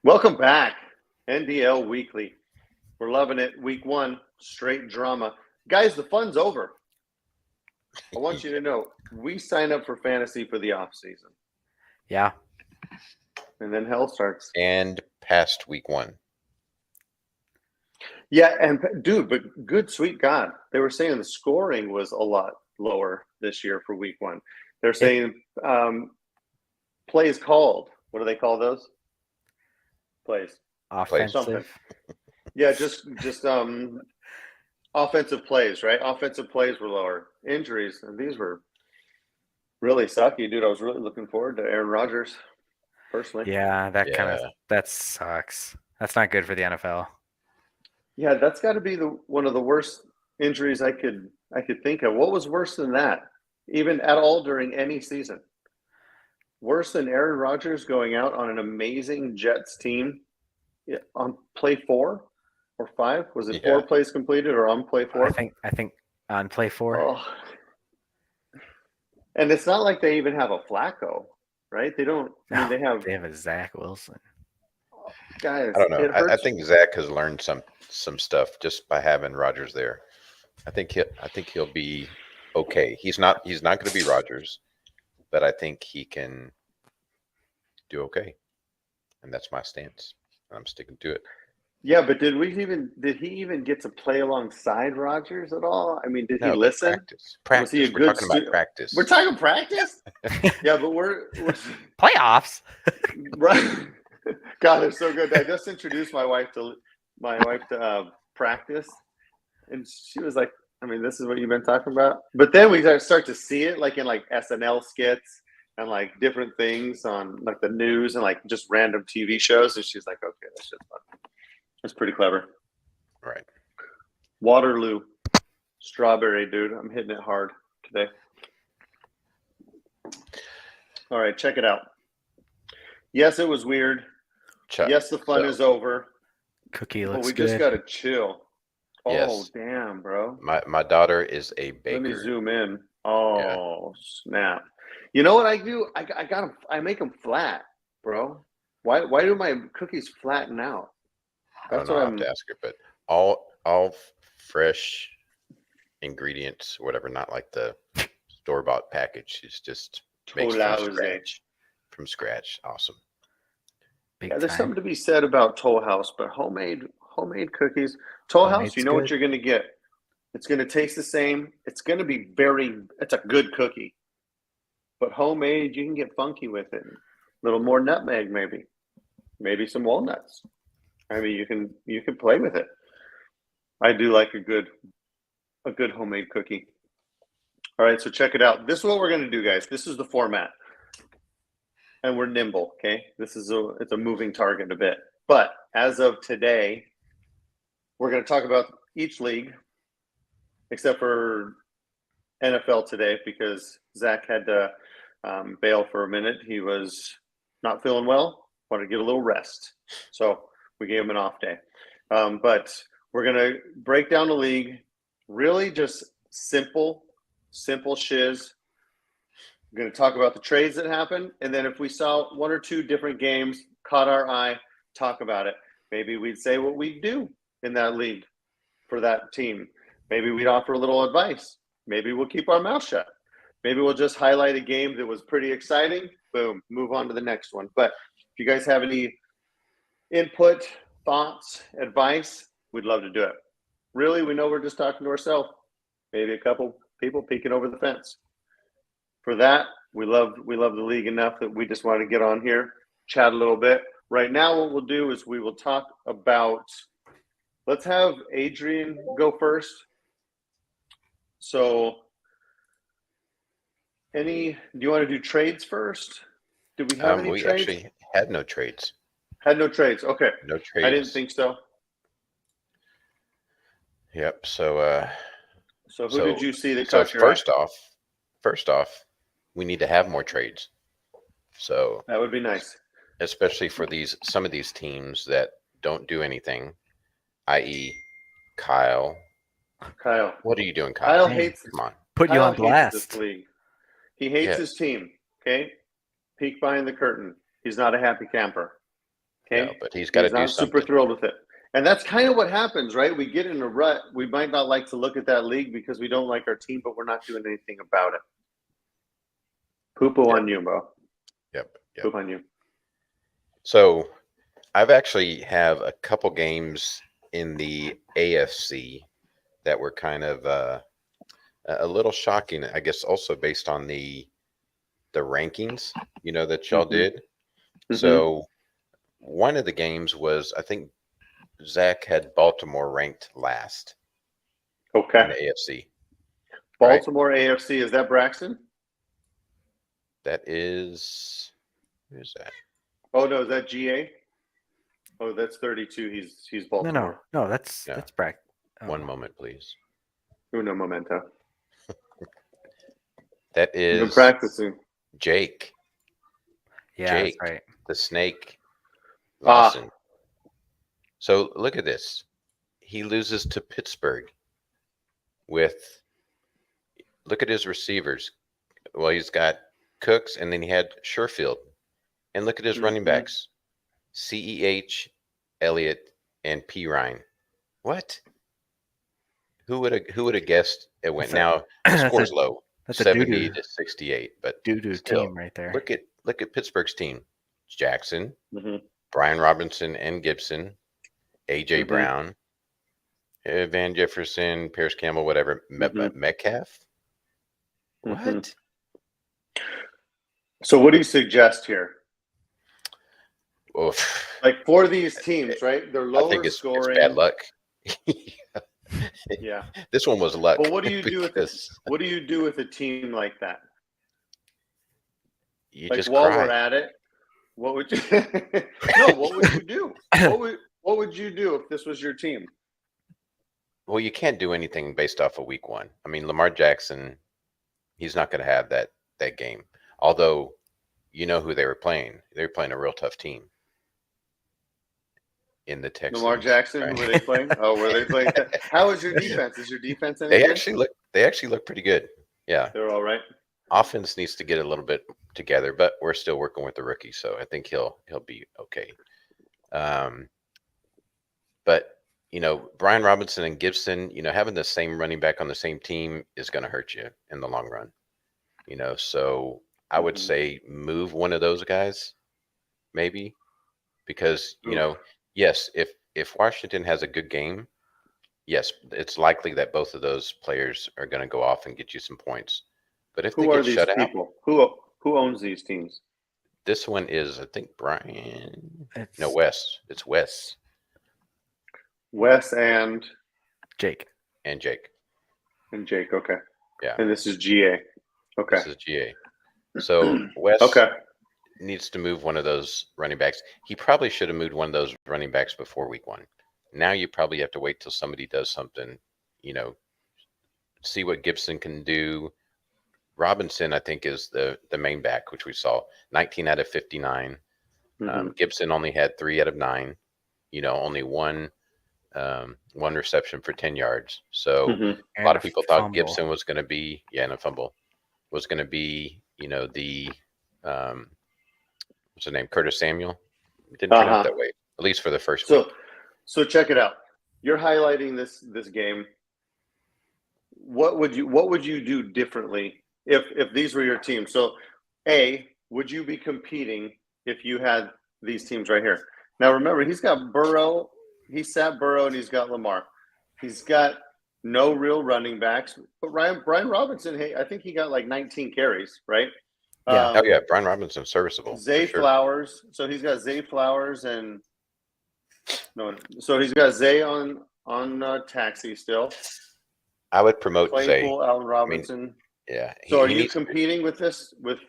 Welcome back, NDL Weekly. We're loving it. Week 1, straight drama. Guys, the fun's over. I want you to know, we sign up for fantasy for the off season. Yeah. And then hell starts. And past week 1. Yeah, and dude, but good sweet God. They were saying the scoring was a lot lower this year for week 1. They're saying plays called. What do they call those? Plays. Offensive. Something. Yeah, just offensive plays, right? Offensive plays were lower. Injuries, and these were really sucky, dude. I was really looking forward to Aaron Rodgers, personally. Yeah, that sucks. That's not good for the NFL. Yeah, that's got to be one of the worst injuries I could think of. What was worse than that, even at all during any season? Worse than Aaron Rodgers going out on an amazing Jets team on play 4 or 5? Was it 4 plays completed or on play 4? I think on play 4. Oh. And it's not like they even have a Flacco, right? They don't. I mean, they have a Zach Wilson. Guys, I don't know. I think Zach has learned some stuff just by having Rodgers there. I think he'll be okay. He's not going to be Rodgers, but I think he can do okay, and that's my stance. I'm sticking to it. Yeah, but did he even get to play alongside Rodgers at all? I mean, did he listen? Practice. Was he We're talking about practice. We're talking practice? Yeah, but we're playoffs. Right. God, it's so good. I just introduced my wife to practice, and she was like, I mean, this is what you've been talking about? But then we start to see it like in like SNL skits and like different things on like the news and like just random TV shows. And she's like, okay, that's just fun. That's pretty clever. Right. Waterloo. Strawberry, dude. I'm hitting it hard today. All right, check it out. Yes, it was weird. Yes, the fun is over. Cookie looks good. We just got to chill. Yes. Oh, damn, bro. My daughter is a baker. Let me zoom in. Oh, snap. You know what I do? I make them flat, bro. Why do my cookies flatten out? That's what I have to ask her, but all fresh ingredients, whatever, not like the store-bought package. It's just makes from scratch. Awesome. There's something to be said about Toll House, but homemade cookies. Toll House, you know what you're going to get. It's going to taste the same. It's going to be it's a good cookie. But homemade, you can get funky with it. A little more nutmeg, maybe some walnuts. I mean, you can play with it. I do like a good homemade cookie. All right, so check it out. This is what we're going to do, guys. This is the format. And we're nimble, okay? It's a moving target a bit. But as of today, we're going to talk about each league, except for NFL today, because Zach had to bail for a minute. He was not feeling well, wanted to get a little rest. So we gave him an off day. But we're going to break down the league, really just simple shiz. We're going to talk about the trades that happened, and then if we saw 1 or 2 different games, caught our eye, talk about it. Maybe we'd say what we do in that league for that team. Maybe we'd offer a little advice. Maybe we'll keep our mouth shut. Maybe we'll just highlight a game that was pretty exciting. Boom, move on to the next one. But if you guys have any input, thoughts, advice, we'd love to do it. Really, we know we're just talking to ourselves. Maybe a couple people peeking over the fence. For that, we love the league enough that we just want to get on here, chat a little bit. Right now, what we'll do is we will talk about, let's have Adrian go first. So, do you want to do trades first? Did we have any trades? We actually had no trades. Had no trades. Okay. No trades. I didn't think so. Yep. So who did you see that caught your eye? First off, we need to have more trades. So that would be nice. Especially for some of these teams that don't do anything, i.e. Kyle. What are you doing, Kyle? Kyle hates. Come on. Put you on blast. This league. He hates his team. Okay. Peek behind the curtain. He's not a happy camper. Okay, No, but he's got to do not super something. thrilled with it. And that's kind of what happens, right? We get in a rut. We might not like to look at that league because we don't like our team, but we're not doing anything about it. Poo-poo on you, bro. Yep. Poop on you. So I've actually have a couple games in the AFC that were kind of a little shocking, I guess, also based on the rankings, that y'all did. So one of the games was, I think Zach had Baltimore ranked last in Okay. the AFC. Baltimore AFC, is that Braxton? That is, who's that? Oh no, is that GA? Oh, that's 32. He's Baltimore. No, that's Brack. Oh. One moment, please. Uno momento. That You've been is practicing. Jake. Yeah, Jake, that's right. the Snake Lawson. So look at this. He loses to Pittsburgh with, look at his receivers. Well, he's got Cooks, and then he had Sherfield. And look at his running backs. CEH, Elliott, and P. Ryan. What? Who would have guessed it went? Now the score's low. That's 70 to 68. But doo-doo still, team right there. Look at Pittsburgh's team. Jackson, Brian Robinson and Gibson, AJ Brown, Van Jefferson, Pierce Campbell, whatever, Metcalf. What? So what do you suggest here? Oof. Like for these teams, right? They're lower I think it's scoring. bad luck. Yeah. This one was luck. But what do you do with this? What do you do with a team like that? You like just while cry. we're at it, what would you No, what would you do? What would you do if this was your team? Well, you can't do anything based off of week one. I mean, Lamar Jackson, he's not going to have that game. Although, you know who they were playing. They were playing a real tough team in the Texans. Lamar Jackson, right? Who were they playing? Oh, were they playing? How is your defense? Is your defense any good? They actually look pretty good. Yeah. They're all right. Offense needs to get a little bit together, but we're still working with the rookie, so I think he'll be okay. But Brian Robinson and Gibson, having the same running back on the same team is going to hurt you in the long run. So I would say move one of those guys, maybe, because yes, if Washington has a good game, yes, it's likely that both of those players are going to go off and get you some points. But if they get shut out, who owns these teams? This one is, I think, Brian. No, Wes. It's Wes. Wes and Jake. And Jake. And Jake. Okay. Yeah. And this is GA. Okay. This is GA. So Wes needs to move one of those running backs. He probably should have moved one of those running backs before week one. Now you probably have to wait till somebody does something, see what Gibson can do. Robinson, I think, is the main back, which we saw 19 out of 59. Gibson only had 3 out of 9, only one reception for 10 yards. So a lot of people thought Gibson was going to be, and a fumble was going to be, the, what's his name? Curtis Samuel. It didn't turn out that way, at least for the first week. So check it out. You're highlighting this game. What would you do differently if these were your team? So, would you be competing if you had these teams right here? Now, remember, he's got Burrow. He sat Burrow, and he's got Lamar. He's got no real running backs. But Brian Robinson, I think he got like 19 carries, right? Yeah. Brian Robinson, serviceable. Zay Flowers. So he's got Zay Flowers and so he's got Zay on taxi still. I would promote Claypool, Zay. Allen Robinson. I mean, yeah. So are you competing with this, with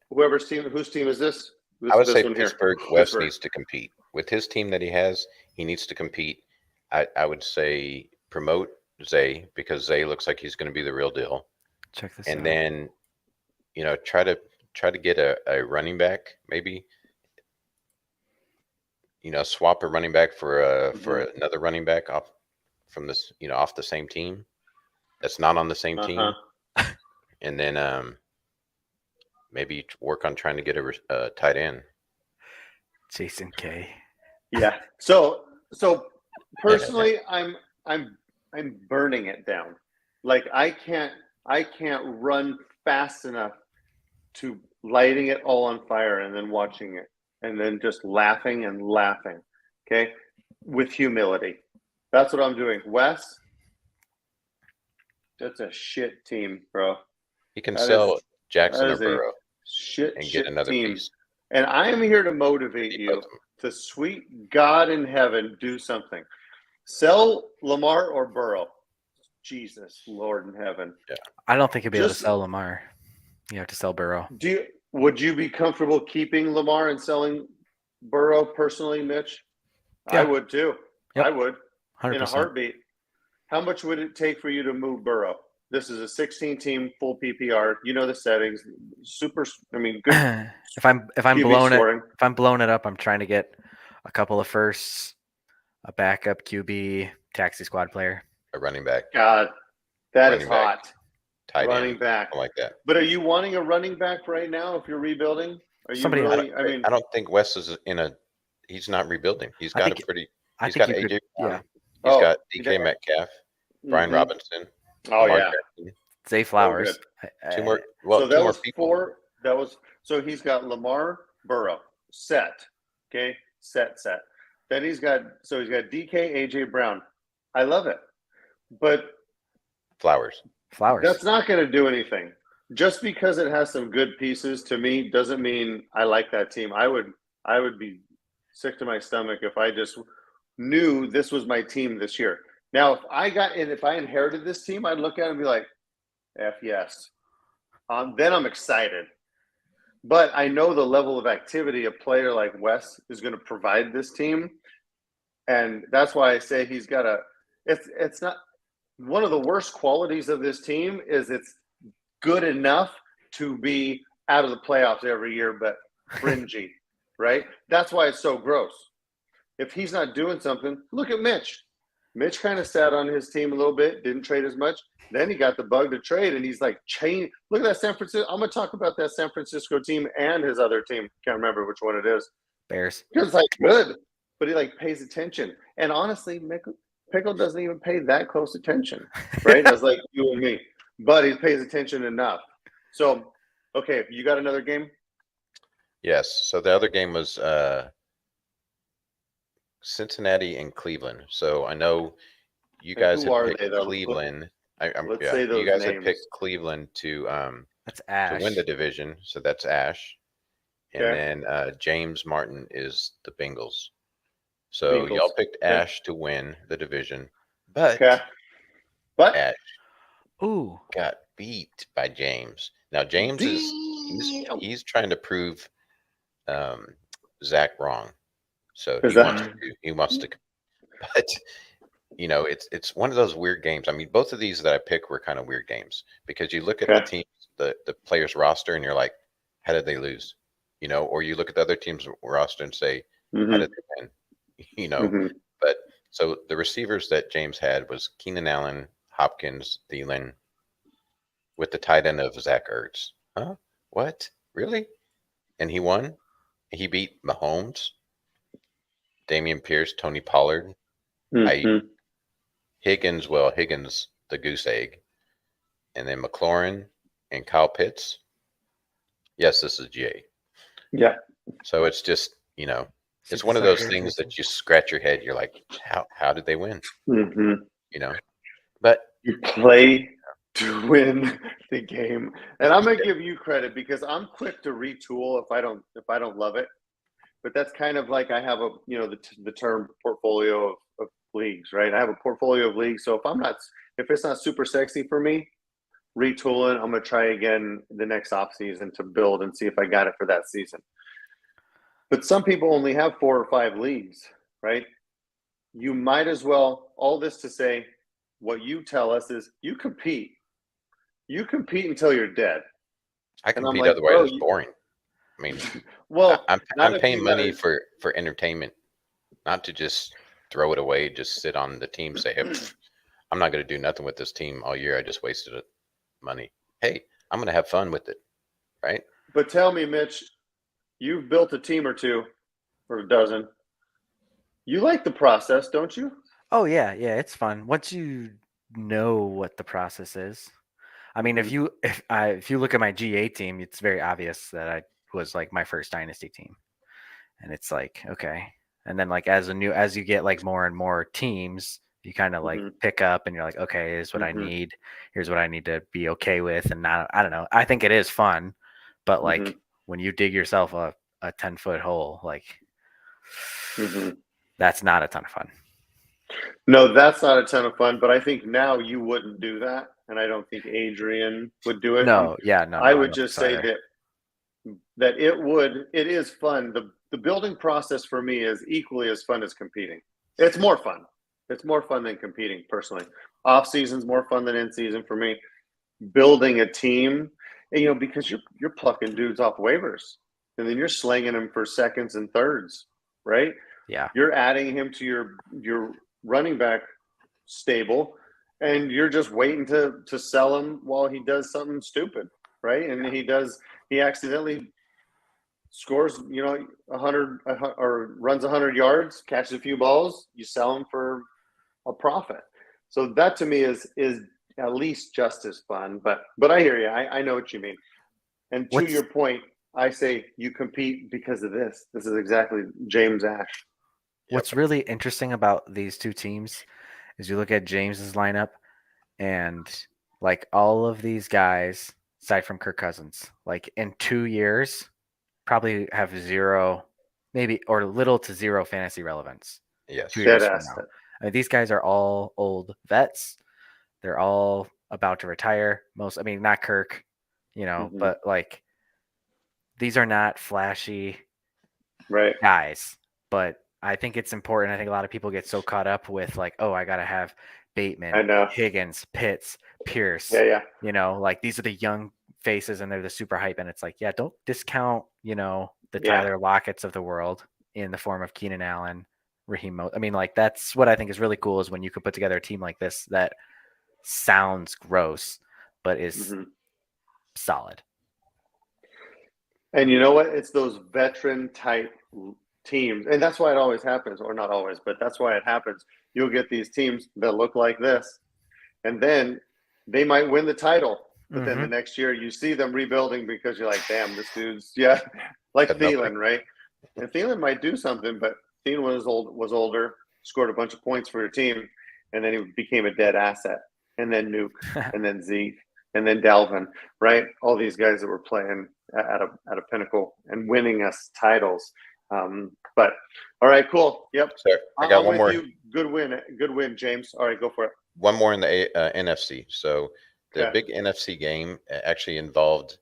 whoever's team? Whose team is this? I would say Pittsburgh West needs to compete. With his team that he has, he needs to compete. I would say promote Zay, because Zay looks like he's going to be the real deal. Check this out. And then, try to get a running back, maybe. Swap a running back for another running back off from this, off the same team. That's not on the same team. And then maybe work on trying to get a tight end. Jason K. Yeah. So personally, I'm burning it down. Like I can't run fast enough to lighting it all on fire and then watching it and then just laughing and laughing. Okay. With humility. That's what I'm doing. Wes, that's a shit team, bro. He can That sell is Jackson or Burrow shit get another team. piece. And I am here to motivate you to sweet God in heaven, do something. Sell Lamar or Burrow. Jesus, Lord in heaven. Yeah. I don't think you'll be able to sell Lamar. You have to sell Burrow. Would you be comfortable keeping Lamar and selling Burrow personally, Mitch? Yeah. I would too. Yep. I would 100%. in a heartbeat. How much would it take for you to move Burrow? This is a 16-team full PPR. You know the settings. Super. I mean, good. if I'm QB blowing it up, I'm trying to get a couple of firsts, a backup QB, taxi squad player, a running back. God, that is hot. Tight running end, back like that. But are you wanting a running back right now? If you're rebuilding, are you Somebody really? I don't think Wes is in a. He's not rebuilding. He's got a pretty. He's got AJ. Yeah. He's got DK Metcalf, Brian Robinson. Oh yeah. Jackson, Zay Flowers. Two more. Well, so two more people. So he's got Lamar, Burrow, set. Okay, set. Then he's got DK, AJ Brown. I love it, but Flowers. That's not going to do anything. Just because it has some good pieces to me doesn't mean I like that team. I would be sick to my stomach if I just knew this was my team this year. Now, if I inherited this team, I'd look at it and be like, F yes. Then I'm excited. But I know the level of activity a player like Wes is going to provide this team. And that's why I say he's got it's not one of the worst qualities of this team is it's good enough to be out of the playoffs every year, but fringy, right? That's why it's so gross. If he's not doing something, look at Mitch. Mitch kind of sat on his team a little bit, didn't trade as much. Then he got the bug to trade, and he's like, look at that San Francisco. I'm going to talk about that San Francisco team and his other team. Can't remember which one it is. Bears. It's like good, but he like pays attention. And honestly, Pickle doesn't even pay that close attention, right? That's like you and me. But he pays attention enough. So, okay, you got another game? Yes. So the other game was Cincinnati and Cleveland. So I know you guys had picked Cleveland. You guys had picked Cleveland to that's Ash. to win the division. So that's Ash. And then James Martin is the Bengals. So y'all picked Ash to win the division. But Ash got beat by James. Now James he's trying to prove Zach wrong. So he wants to, but you know, it's one of those weird games. I mean, both of these that I picked were kind of weird games because you look at the teams, the players roster, and you're like, how did they lose? You know, or you look at the other team's roster and say, how did they win? You know, but so the receivers that James had was Keenan Allen, Hopkins, Thielen, with the tight end of Zach Ertz. Huh? What? Really? And he won? He beat Mahomes, Damian Pierce, Tony Pollard, Higgins, the goose egg, and then McLaurin and Kyle Pitts. Yes, this is Jay. Yeah. So it's just, you know, it's one of those things that you scratch your head. You're like, how did they win? You know, but you play to win the game, and I'm gonna give you credit because I'm quick to retool if I don't love it. But that's kind of like I have the term portfolio of leagues, right? I have a portfolio of leagues. So if it's not super sexy for me, retooling, I'm gonna try again the next off season to build and see if I got it for that season. But some people only have 4 or 5 leagues, right? You might as well, all this to say, what you tell us is you compete. You compete until you're dead. I compete, otherwise it's boring. I mean, well, I'm paying money for entertainment, not to just throw it away, just sit on the team, say, hey, I'm not going to do nothing with this team all year. I just wasted money. Hey, I'm going to have fun with it, right? But tell me, Mitch, you've built a team or two, or a dozen. You like the process, don't you? Oh yeah, it's fun once you know what the process is. I mean, Mhm. if you look at my GA team, it's very obvious that I was like my first dynasty team, and it's like okay, and then like as you get like more and more teams, you kind of like Mhm. pick up, and you're like, okay, here's what I Mhm. need. Here's what I need to be okay with, and not I don't know. I think it is fun, but like Mhm. when you dig yourself a 10-foot hole, like Mhm. that's not a ton of fun. No, that's not a ton of fun, but I think now you wouldn't do that, and I don't think Adrian would do it. And No, yeah, no, I I would don't think just so say either. that it is fun. The building process for me is equally as fun as competing. It's more fun. It's more fun than competing personally. Off season's more fun than in season for me. Building a team, and, because you're plucking dudes off waivers, and then you're slinging them for seconds and thirds, right? Yeah. You're adding him to your running back stable, and you're just waiting to sell him while he does something stupid, right? And he accidentally scores, 100 or runs 100 yards, catches a few balls, you sell him for a profit. So that to me is at least just as fun. But I hear you. I know what you mean. And to What's your point, I say you compete because of this. This is exactly James Ash. what's really interesting about these two teams is you look at James's lineup and like all of these guys, aside from Kirk Cousins, like in 2 years, probably have zero, maybe or little to zero fantasy relevance. two Yes. years Dead from now. asset. I mean, these guys are all old vets. They're all about to retire. I mean, not Kirk, Mm-hmm. but like these are not flashy Right. guys. But I think it's important. I think a lot of people get so caught up with like, oh, I gotta have I Bateman, know. Higgins, Pitts, Pierce. Yeah. Like these are the young faces and they're the super hype. And it's like, yeah, don't discount, the Yeah. Tyler Lockett's of the world in the form of Keenan Allen, I mean, like that's what I think is really cool is when you could put together a team like this that sounds gross, but is Mm-hmm. solid. And you know what? It's those veteran type teams. And that's why it always happens, or not always, but that's why it happens. You'll get these teams that look like this, and then they might win the title. But then the Mm-hmm. next year you see them rebuilding because you're like, damn, this dude's, yeah, like Had nothing. Thielen, right? And Thielen might do something, but Thielen was older, scored a bunch of points for your team, and then he became a dead asset. And then Nuke, and then Zeke, and then Dalvin, right? All these guys that were playing at a pinnacle and winning us titles. But all right, cool. Yep, So I got I'm one with more. you. Good win, James. All right, go for it. One more in the NFC. So the Okay. big NFC game actually involved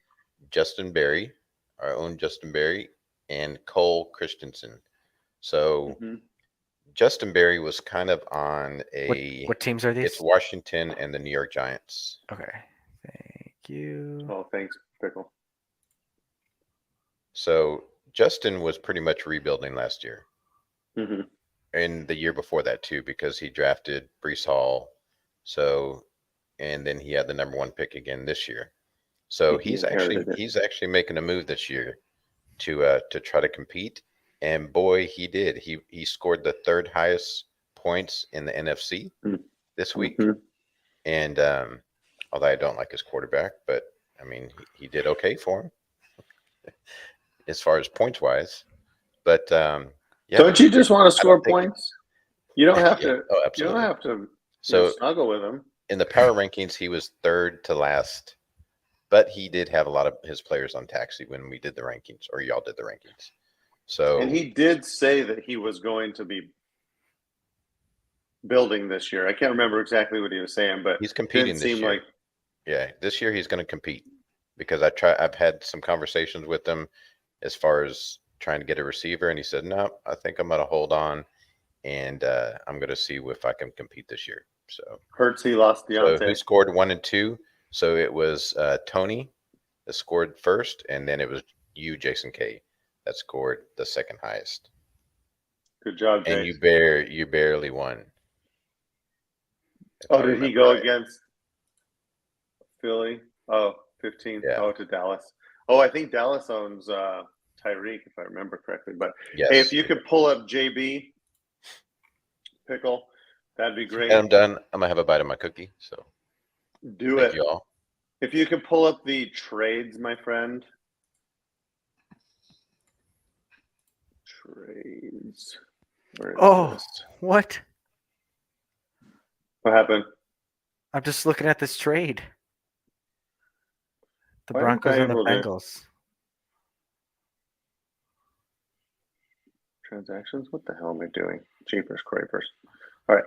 Justin Berry, our own Justin Berry, and Cole Christensen. So Mm-hmm. Justin Berry was kind of on What teams are it's these? Washington and the New York Giants. Okay. Thank you. Oh, thanks, Pickle. So Justin was pretty much rebuilding last year Mm-hmm. and the year before that too, because he drafted Brees Hall. So, and then he had the number 1 pick again this year. So He inherited it. he's actually making a move this year to try to compete. And boy, he did. He scored the 3rd highest points in the NFC this week. Mm-hmm. And although I don't like his quarterback, but I mean he did okay for him as far as points wise. But yeah, Don't you just want to I don't score think points? You don't have yeah, to. oh You don't absolutely. have to. So Snuggle with them. in the power rankings, he was 3rd to last, but he did have a lot of his players on taxi when we did the rankings, or y'all did the rankings. And So he did say that he was going to be building this year. I can't remember exactly what he was saying, but he's it didn't competing this seem year. like. Yeah, this year he's going to compete because I've had some conversations with him as far as trying to get a receiver, and he said, "No, I think I'm going to hold on, and I'm going to see if I can compete this year." Hurts he lost So who Deontay. scored 1 and 2? So it was Tony that scored first, and then it was you, Jason K, that scored the 2nd highest, Good job, and Jace. you barely won. If Oh, I did he remember go right. against Philly? Oh, 15. Yeah. Oh, to Dallas. Oh, I think Dallas owns Tyreek, if I remember correctly. But hey, if Yes. you could pull up JB pickle. That'd be great. And I'm done. I'm gonna have a bite of my cookie. So Do thank it. you all. If you could pull up the trades, my friend. Trades. Where is this? What? What happened? I'm just looking at this trade. The Why aren't Broncos I and the able to- Bengals. Transactions? What the hell am I doing? Jeepers creepers. All right.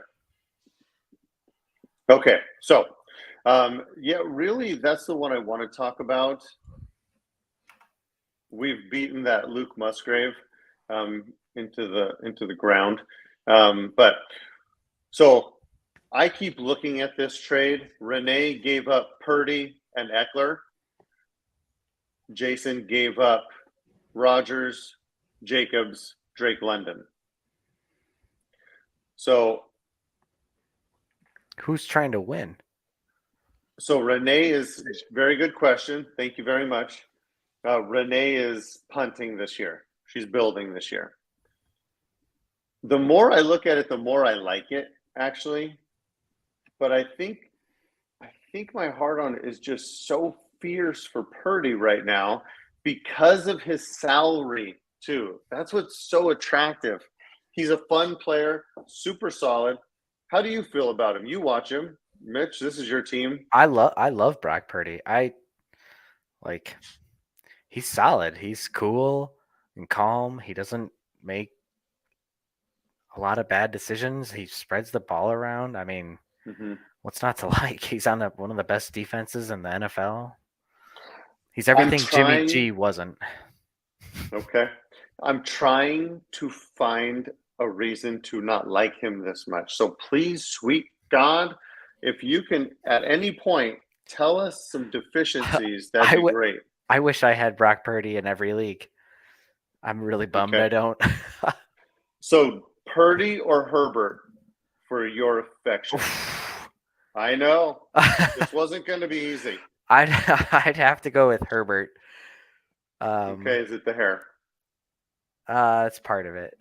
Okay, so yeah, really, that's the one I want to talk about. We've beaten that Luke Musgrave into the ground, but so I keep looking at this trade. Renee gave up Purdy and Eckler. Jason gave up Rodgers, Jacobs, Drake London. So Who's trying to win? So Renee is very good question. Thank you very much. Renee is punting this year. She's building this year. The more I look at it, the more I like it, actually. But I think my heart on it is just so fierce for Purdy right now because of his salary too. That's what's so attractive. He's a fun player, super solid. How do you feel about him? You watch him. Mitch, this is your team. I love Brock Purdy. He's solid. He's cool and calm. He doesn't make a lot of bad decisions. He spreads the ball around. I mean, what's not to like? He's on one of the best defenses in the NFL. He's everything Jimmy G wasn't. Okay. I'm trying to find a reason to not like him this much. So please, sweet God, if you can at any point tell us some deficiencies, that'd be great. I wish I had Brock Purdy in every league. I'm really bummed I don't. So Purdy or Herbert for your affection? I know. This wasn't going to be easy. I'd have to go with Herbert. Okay, is it the hair? That's part of it.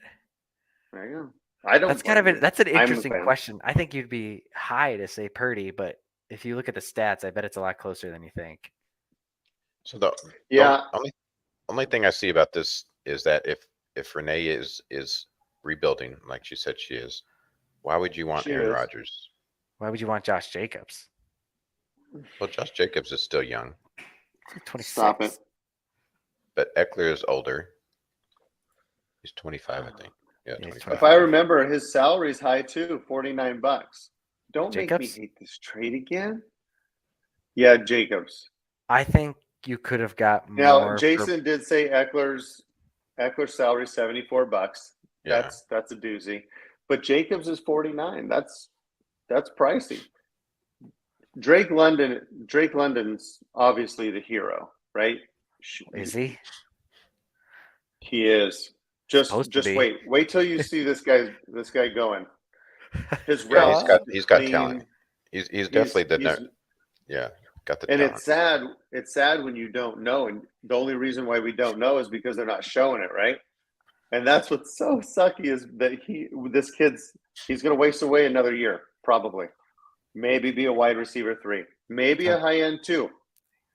There you go. I don't. That's an interesting question. I think you'd be high to say Purdy, but if you look at the stats, I bet it's a lot closer than you think. So the only thing I see about this is that if Renee is rebuilding, like she said she is, why would you want Aaron Rodgers? Why would you want Josh Jacobs? Well, Josh Jacobs is still young. 26. Stop it. But Eckler is older. He's 25, I think. Yeah, 25. If I remember, his salary's high too, $49. Don't Jacobs? make me hate this trade again. Yeah, Jacobs. I think you could have got more. Now, Jason did say Eckler's salary is $74. Yeah. That's a doozy. But Jacobs is 49. That's pricey. Drake London's obviously the hero, right? Is he? He is. Just wait till you see this guy going. His he's got talent. He's definitely got the and talent. it's sad when you don't know, and the only reason why we don't know is because they're not showing it, right? And that's what's so sucky is that he's going to waste away another year, probably. Maybe be a wide receiver 3, maybe a high end 2.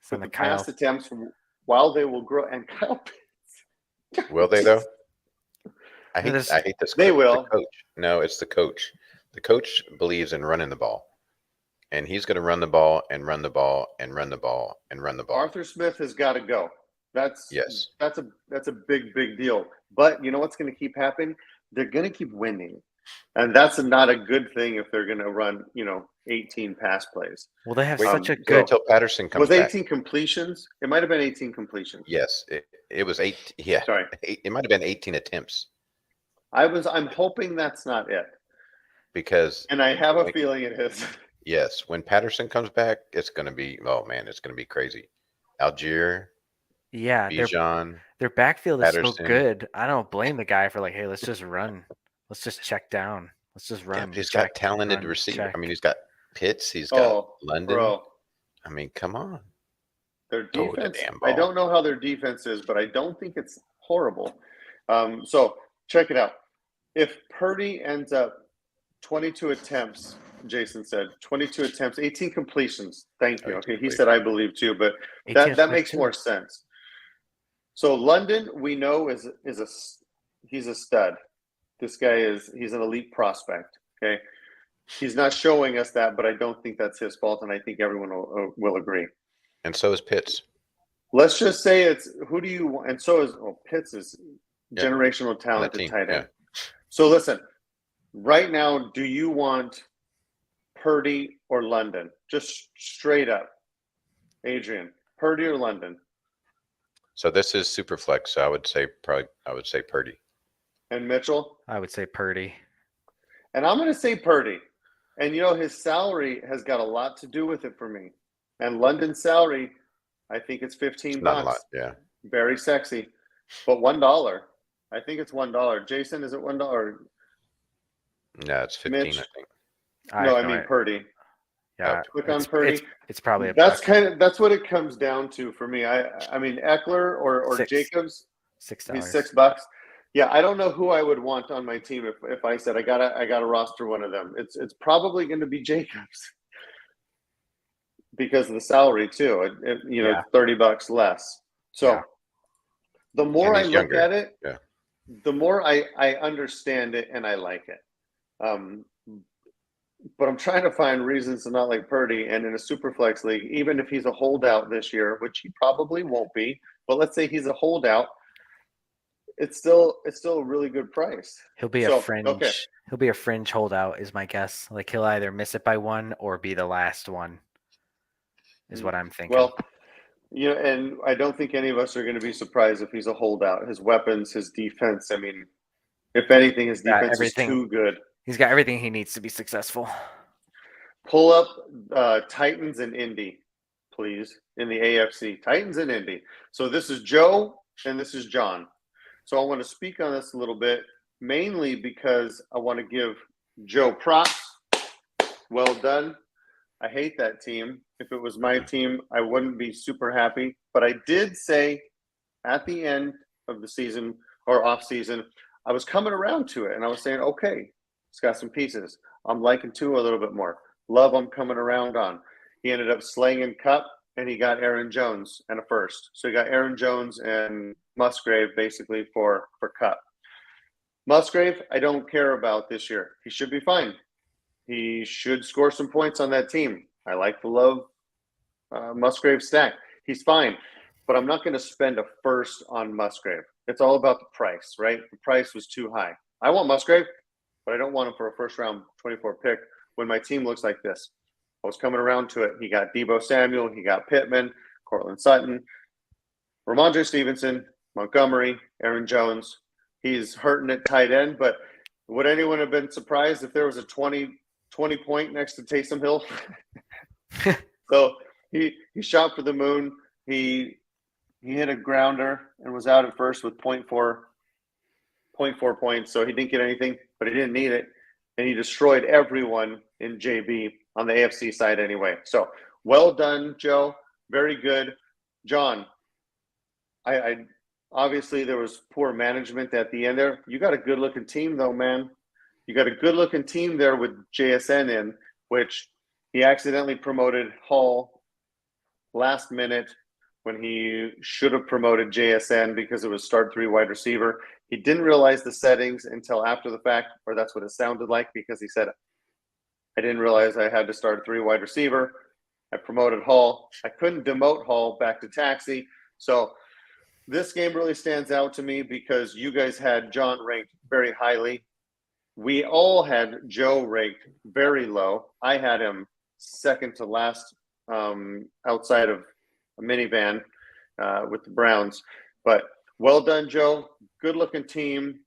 So the pass attempts while they will grow. And Kyle Pitts. Will they though? I hate this. They will. The coach. No, it's the coach. The coach believes in running the ball, and he's going to run the ball and run the ball and run the ball and run the ball. Arthur Smith has got to go. That's a big deal. But you know what's going to keep happening? They're going to keep winning, and that's not a good thing if they're going to run 18 pass plays. Well, they have such a good. Until Patterson comes back. Was 18 completions? It might have been 18 completions. Yes, it was 8. Yeah, sorry, it might have been 18 attempts. I'm hoping that's not it. And I have a feeling it is. Yes, when Patterson comes back, it's going to be it's going to be crazy. Algier. Yeah, Bijan, their backfield is Patterson. so good. I don't blame the guy for hey, let's just run. Let's just check down. Let's just run. Yeah, but he's got talented receiver. I mean, he's got Pitts. He's got London. Bro. I mean, come on. Their defense. I don't know how their defense is, but I don't think it's horrible. So check it out. If Purdy ends up 22 attempts, Jason said. 22 attempts, 18 completions. Thank you. Okay, he said I believe too, but that makes more sense. So London, we know he's a stud. This guy he's an elite prospect. Okay, he's not showing us that, but I don't think that's his fault, and I think everyone will agree. And so is Pitts. Let's just say who do you want? And so is Pitts is generational talented tight end. Yeah. So listen, right now, do you want Purdy or London? Just straight up, Adrian, Purdy or London? So this is super flex. So I would say Purdy. And Mitchell? I would say Purdy. And I'm going to say Purdy. And his salary has got a lot to do with it for me. And London's salary, I think it's $15. Not a lot, yeah. Very sexy, but $1. I think it's $1. Jason, is it $1? No, it's 15. Mitch? I think. No, I mean Purdy. Yeah, click on Purdy. It's probably that's what it comes down to for me. I mean Eckler or Jacobs. $6. He's $6. Yeah, I don't know who I would want on my team if I said I gotta roster one of them. It's probably going to be Jacobs because of the salary too. $30 less. So the more I look at it, the more I understand it and I like it. But I'm trying to find reasons to not like Purdy. And in a super flex league, even if he's a holdout this year, which he probably won't be, but let's say he's a holdout, it's still a really good price. He'll be a fringe. Okay. He'll be a fringe holdout, is my guess. Like he'll either miss it by one or be the last one, is what I'm thinking. Well, and I don't think any of us are going to be surprised if he's a holdout. His weapons, his defense. I mean, if anything, his defense is too good. He's got everything he needs to be successful. Pull up Titans and Indy, please, in the AFC. Titans and Indy. So this is Joe and this is John. So I want to speak on this a little bit, mainly because I want to give Joe props. Well done. I hate that team. If it was my team, I wouldn't be super happy. But I did say at the end of the season or off season, I was coming around to it. And I was saying, okay, it's got some pieces. I'm liking Tua a little bit more. Love I'm coming around on. He ended up slanging Cup, and he got Aaron Jones and a first. So he got Aaron Jones and Musgrave basically for Cup. Musgrave, I don't care about this year. He should be fine. He should score some points on that team. I like the love Musgrave stack. He's fine. But I'm not going to spend a first on Musgrave. It's all about the price, right? The price was too high. I want Musgrave, but I don't want him for a first round 24 pick when my team looks like this. I was coming around to it. He got Deebo Samuel. He got Pittman, Cortland Sutton, Ramondre Stevenson, Montgomery, Aaron Jones. He's hurting at tight end, but would anyone have been surprised if there was a 20 point next to Taysom Hill? So he shot for the moon. He hit a grounder and was out at first with 0.4 points. So he didn't get anything, but he didn't need it. And he destroyed everyone in JB on the AFC side anyway. So well done, Joe. Very good. John, I obviously there was poor management at the end there. You got a good looking team though, man. You got a good looking team there with JSN in, which he accidentally promoted Hall last minute when he should have promoted JSN because it was start 3 wide receiver. He didn't realize the settings until after the fact, or that's what it sounded like, because he said, I didn't realize I had to start 3 wide receiver. I promoted Hall. I couldn't demote Hall back to taxi. So this game really stands out to me because you guys had John ranked very highly. We all had Joe ranked very low. I had him second to last outside of a minivan with the Browns. But well done, Joe. Good looking team.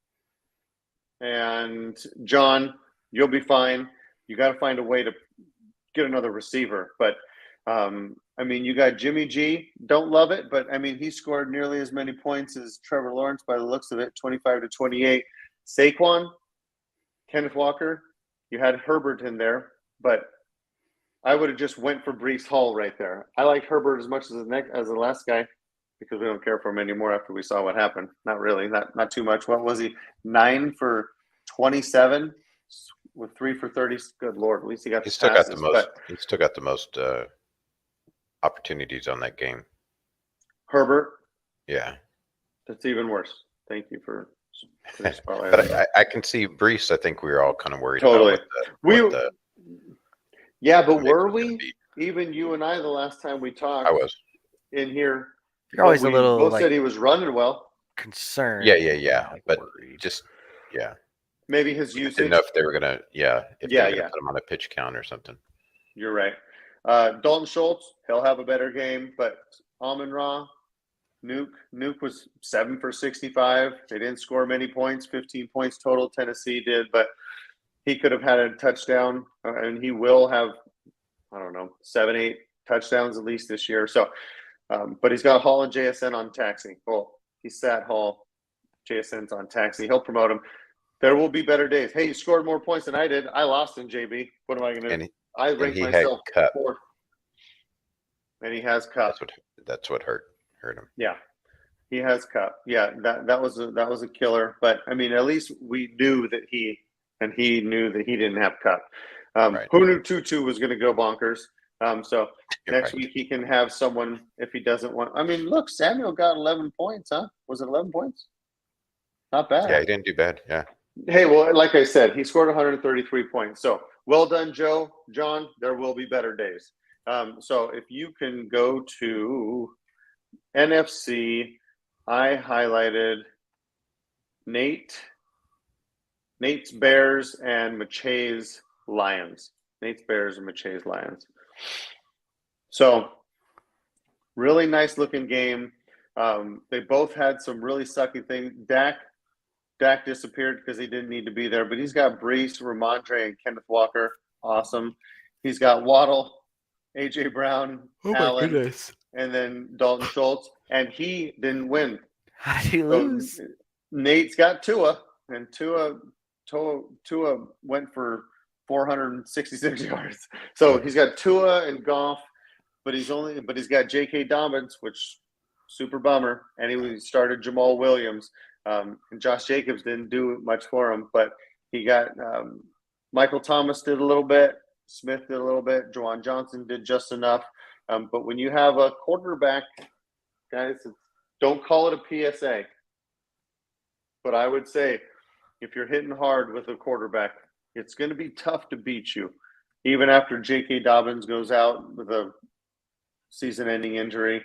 And John, you'll be fine. You got to find a way to get another receiver. But I mean, you got Jimmy G. Don't love it, but I mean, he scored nearly as many points as Trevor Lawrence by the looks of it, 25-28. Saquon, Kenneth Walker, you had Herbert in there, but I would have just went for Breece Hall right there. I like Herbert as much as the last guy because we don't care for him anymore after we saw what happened. Not really, not too much. What was he? 9 for 27 with 3 for 30. Good Lord, at least he got He's the still passes. got the most. He's still got the most opportunities on that game. Herbert. Yeah, that's even worse. Thank you for but I can see Brees. I think we were all kind of worried totally. about what the yeah, but were we? Even you and I, the last time we talked, I was in here. You're always a little both said he was running well. Concerned. Yeah. Like, but worried. just yeah. Maybe his usage. Didn't know if they were gonna if they were gonna put him on a pitch count or something. You're right. Dalton Schultz, he'll have a better game, but Amon-Ra, Nuke was 7 for 65. They didn't score many points, 15 points total. Tennessee did, but he could have had a touchdown, and he will have, 7-8 touchdowns at least this year. So, but he's got Hall and JSN on taxi. Well, he sat Hall, JSN's on taxi. He'll promote him. There will be better days. Hey, you scored more points than I did. I lost in JB. What am I going to do? I ranked myself fourth. And he has Cup. That's what hurt him. Yeah, he has Cup. Yeah, that was a killer. But I mean, at least we knew that he knew that he didn't have Cup. Right. Who knew Tutu was going to go bonkers? So next right. week he can have someone if he doesn't want. I mean, look, Samuel got 11 points. Huh? Was it 11 points? Not bad. Yeah, he didn't do bad. Yeah. Hey, well, like I said, he scored 133 points. So well done, John. There will be better days. So if you can go to NFC, I highlighted Nate's Bears and Mache's Lions. Nate's Bears and Mache's Lions. So really nice looking game. They both had some really sucky things. Dak disappeared because he didn't need to be there, but he's got Brees, Ramondre, and Kenneth Walker. Awesome. He's got Waddle, A.J. Brown, Allen, goodness. And then Dalton Schultz, and he didn't win. How did he lose? Nate's got Tua, and Tua went for 466 yards. So he's got Tua and Goff, but he's got J.K. Dobbins, which super bummer, and he started Jamal Williams. And Josh Jacobs didn't do much for him, but he got Michael Thomas did a little bit, Smith did a little bit, Juwan Johnson did just enough. But when you have a quarterback, guys, don't call it a PSA. But I would say if you're hitting hard with a quarterback, it's going to be tough to beat you. Even after J.K. Dobbins goes out with a season-ending injury,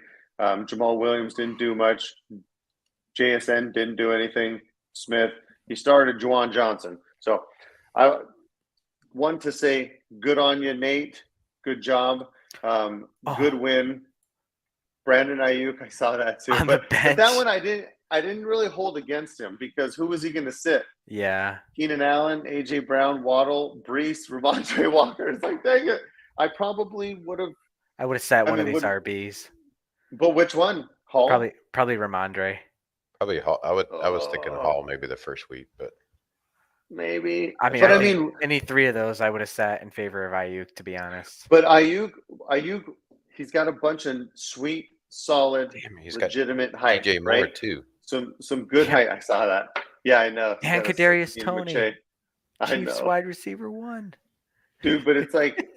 Jamal Williams didn't do much. JSN didn't do anything. Smith, he started Juwan Johnson. So I want to say good on you, Nate. Good job. Good win. Brandon Ayuk, I saw that too. But that one I didn't really hold against him because who was he going to sit? Yeah. Keenan Allen, A.J. Brown, Waddle, Brees, Ramondre Walker. It's like, dang it. I probably would have. I would have sat one of these RBs. But which one? Hall? Probably Ramondre. Probably Hall. I was thinking Hall maybe the first week, but maybe. I mean, any three of those I would have sat in favor of Ayuk, to be honest. But Ayuk, he's got a bunch of sweet, solid, legitimate height. DJ Moore too. Some good height. I saw that. Yeah, I know. And Kadarius Toney, I Chiefs know. wide receiver 1. Dude, but it's like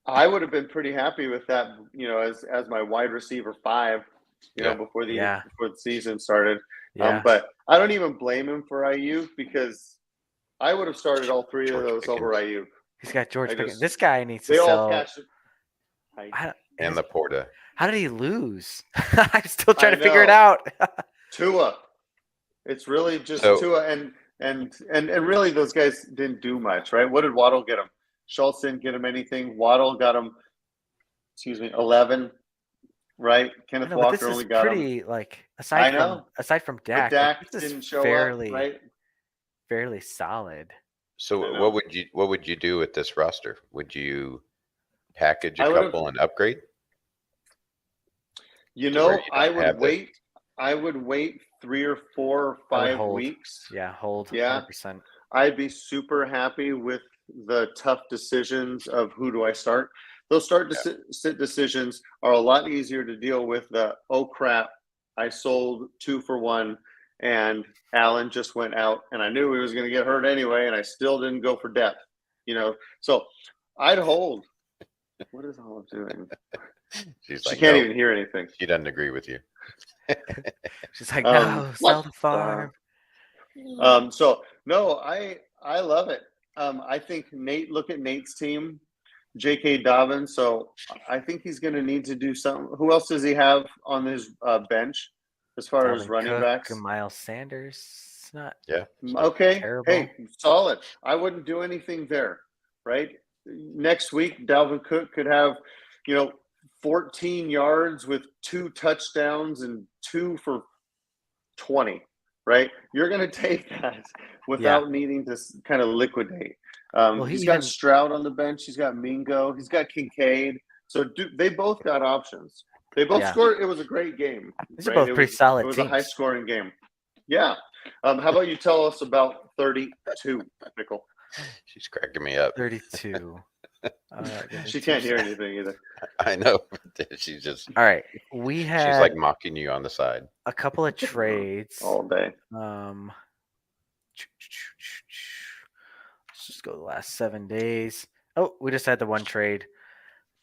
I would have been pretty happy with that. As my wide receiver 5. Before the season started. Yeah. But I don't even blame him for Ayuk because I would have started all three of those over Ayuk. He's got George Pickens. This guy needs to they sell. All catch and Laporta. How did he lose? I'm still trying to figure it out. Tua. It's really just Tua and really those guys didn't do much, right? What did Waddle get him? Schultz didn't get him anything. Waddle got him 11. Right, Kenneth Walker only got pretty him. Aside from Dak, Dak didn't show up, right? Fairly solid. So what would you do with this roster? Would you package a couple and upgrade? I would wait. I would wait 3 or 4 or 5 weeks. Yeah, hold. Yeah, 100%. I'd be super happy with the tough decisions of who do I start. Those sit decisions are a lot easier to deal with. Oh crap! I sold 2 for 1, and Allen just went out, and I knew he was going to get hurt anyway, and I still didn't go for depth. So I'd hold. What is Olive doing? She can't even hear anything. She doesn't agree with you. She's like, no, sell the farm. So no, I love it. I think look at Nate's team, J.K. Dobbins. So I think he's going to need to do something. Who else does he have on his bench as far as running backs? Miles Sanders. Okay. Terrible. Hey, solid. I wouldn't do anything there, right? Next week, Dalvin Cook could have, 14 yards with 2 touchdowns and 2 for 20, right? You're going to take that without needing to kind of liquidate. He's got Stroud on the bench. He's got Mingo. He's got Kincaid. So they both got options. They both scored. It was a great game. These are both pretty solid teams. It was a high-scoring game. Yeah. How about you tell us about 32, Nickel? She's cracking me up. 32. She can't hear anything either. I know. She's just all right. She's like mocking you on the side. A couple of trades all day. Let's just go the last 7 days. Oh, we just had the one trade.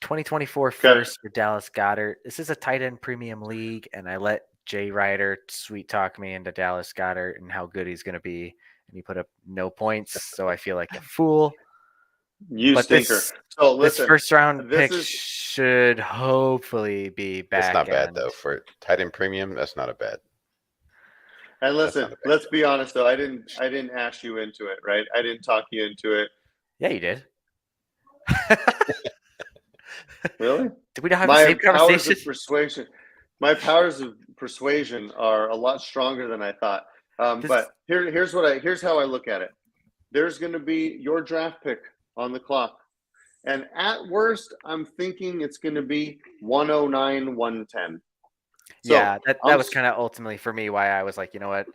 2024 first for Dallas Goedert. This is a tight end premium league, and I let Jay Ryder sweet talk me into Dallas Goedert and how good he's going to be, and he put up no points, so I feel like a fool. Stinker. So listen, this first round pick should hopefully be back. It's not bad though for tight end premium. That's not a bad. And listen, let's be honest though. I didn't ask you into it, right? I didn't talk you into it. Yeah, you did. Really? Did we not have the same conversation? My powers of persuasion are a lot stronger than I thought. But here's how I look at it. There's going to be your draft pick on the clock, and at worst, I'm thinking it's going to be 109, 110. So yeah, that was kind of ultimately for me why I was like, you know what?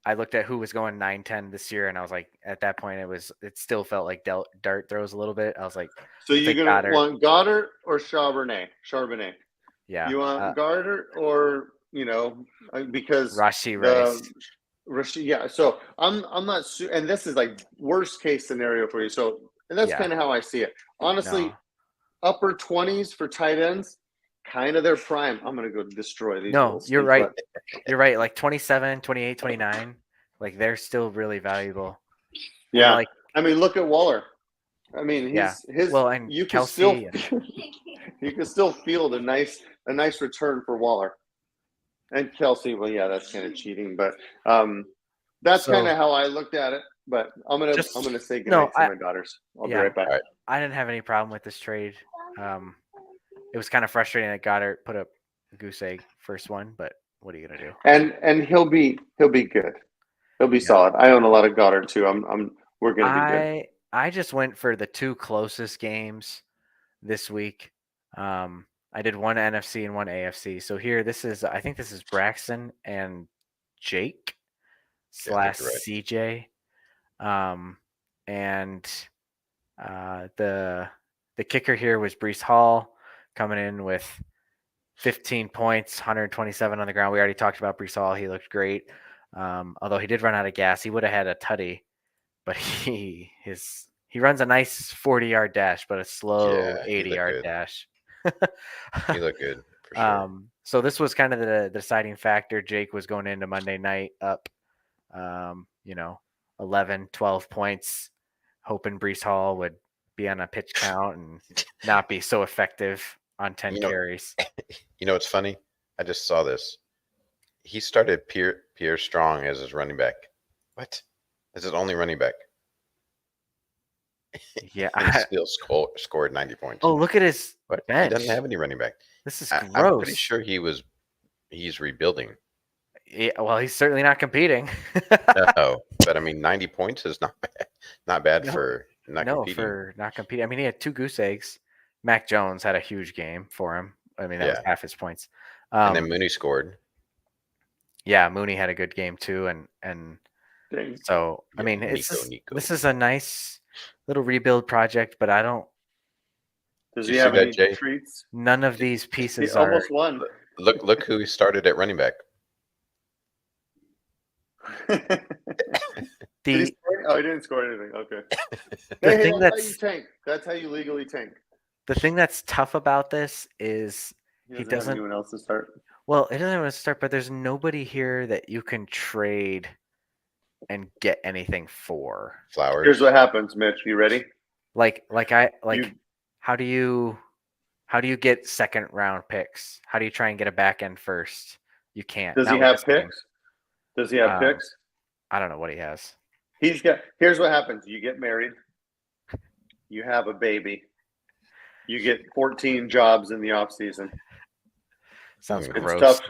I looked at who was going 9-10 this year, and I was like, at that point, it still felt like dart throws a little bit. I was like, so you're going to want Goddard or Charbonnet? Yeah. You want Goddard or, because Rashee Rice. Yeah. So I'm not, and this is like worst case scenario for you. So, and that's kind of how I see it. Honestly, upper 20s for tight ends, kind of their prime. I'm going to go destroy these. No, you're right. You're right. Like 27, 28, 29. Like they're still really valuable. Yeah. I mean, look at Waller. I mean, you can still field a nice return for Waller. And Kelsey, well, yeah, that's kind of cheating, but that's kind of how I looked at it. But I'm gonna say goodnight to my daughters. I'll be right back. Right. I didn't have any problem with this trade. It was kind of frustrating that Goddard put up a goose egg first one, but what are you gonna do? And he'll be good. He'll be solid. I own a lot of Goddard too. We're gonna be good. I just went for the 2 closest games this week. I did one NFC and one AFC. So here, I think this is Braxton and Jake / CJ. And the kicker here was Breece Hall coming in with 15 points, 127 on the ground. We already talked about Breece Hall. He looked great. Although he did run out of gas. He would have had a tutty, but he runs a nice 40-yard dash, but a slow 80-yard dash. He looked good for sure. So this was kind of the deciding factor. Jake was going into Monday night up, 11, 12 points, hoping Breece Hall would be on a pitch count and not be so effective on 10 carries. It's funny. I just saw this. He started Pierre Strong as his running back. What? As his only running back. Yeah, he still scored 90 points. Oh, look at his bench. He doesn't have any running back. This is gross. I'm pretty sure he's rebuilding. Yeah, well, he's certainly not competing. No, but I mean, 90 points is not bad. Not bad for not competing. For not competing. I mean, he had 2 goose eggs. Mac Jones had a huge game for him. I mean, that was half his points. And then Mooney scored. Yeah, Mooney had a good game too, and so I mean, this is a nice little rebuild project, but I don't. Does he have any treats? None of these pieces almost won. Look who he started at running back. Did he score? Oh, he didn't score anything. Okay. That's how you tank. That's how you legally tank. The thing that's tough about this is he doesn't have anyone else to start. Well, it doesn't have anyone to start, but there's nobody here that you can trade and get anything for. Flowers. Here's what happens, Mitch. You ready? How do you get second round picks? How do you try and get a back end first? You can't. Does he have picks? Does he have picks? I don't know what he has. Here's what happens. You get married. You have a baby. You get 14 jobs in the off season. Sounds it's gross. Tough.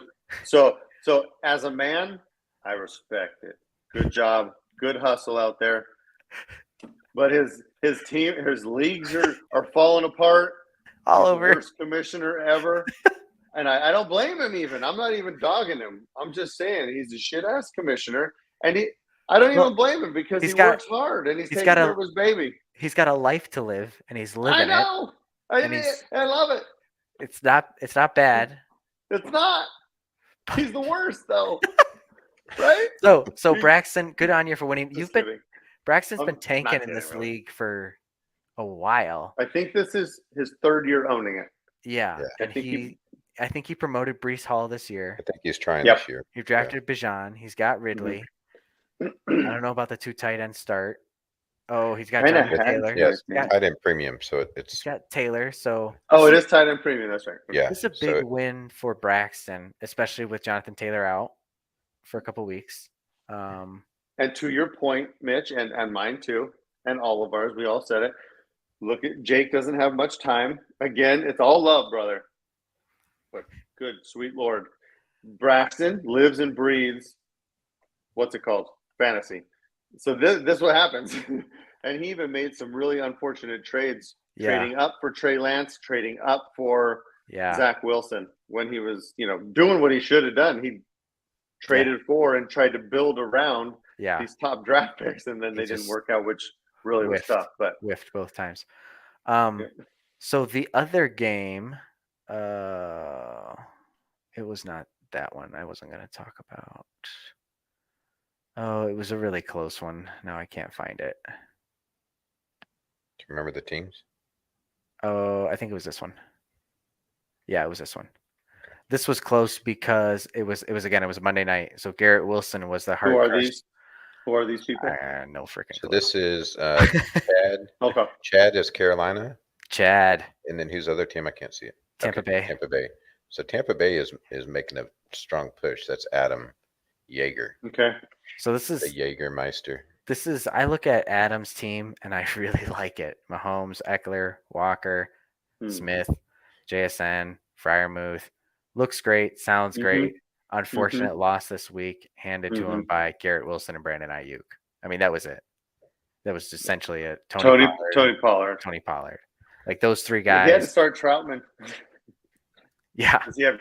So as a man, I respect it. Good job. Good hustle out there. But his team, his leagues are falling apart. All over. The worst commissioner ever. And I don't blame him even. I'm not even dogging him. I'm just saying he's a shit ass commissioner. And I don't even blame him because he works hard and he's taking care of his baby. He's got a life to live and he's living it. I know. I love it. It's not bad. It's not. He's the worst though. Right? So Braxton, good on you for winning. Braxton's been tanking in this league for a while. I think this is his third year owning it. Yeah. And I think he promoted Breece Hall this year. I think he's trying this year. He drafted Bijan. He's got Ridley. I don't know about the 2 tight end start. Oh, he's got Jonathan Taylor. Yes, tight end premium. So he's got Taylor. So it is tight end premium. That's right. Yeah, it's a big win for Braxton, especially with Jonathan Taylor out for a couple weeks. And to your point, Mitch, and mine too, and all of ours, we all said it. Look at Jake doesn't have much time. Again, it's all love, brother. But good, sweet Lord. Braxton lives and breathes, what's it called? Fantasy. So this is what happens. And he even made some really unfortunate trades, trading up for Trey Lance, trading up for Zach Wilson when he was, doing what he should have done. He traded for and tried to build around these top draft picks, and then they didn't work out, which really was tough. But whiffed both times. So the other game, it was not that one I wasn't going to talk about. Oh, it was a really close one. Now I can't find it. Do you remember the teams? Oh, I think it was this one. Yeah, it was this one. This was close because it was a Monday night. So Garrett Wilson was the hard. Who are these people? No freaking. So this is Chad. Okay. Chad is Carolina. Chad. And then whose other team? I can't see it. Tampa Bay. Tampa Bay. So Tampa Bay is making a strong push. That's Adam Yeager. Okay. So this is the Jägermeister. I look at Adam's team and I really like it. Mahomes, Eckler, Walker, Smith, JSN, Freiermuth. Looks great. Sounds great. Unfortunate loss this week, handed to him by Garrett Wilson and Brandon Ayuk. I mean, that was it. That was essentially a Tony Pollard. Like those 3 guys. He had to start Troutman. Yeah. Does he have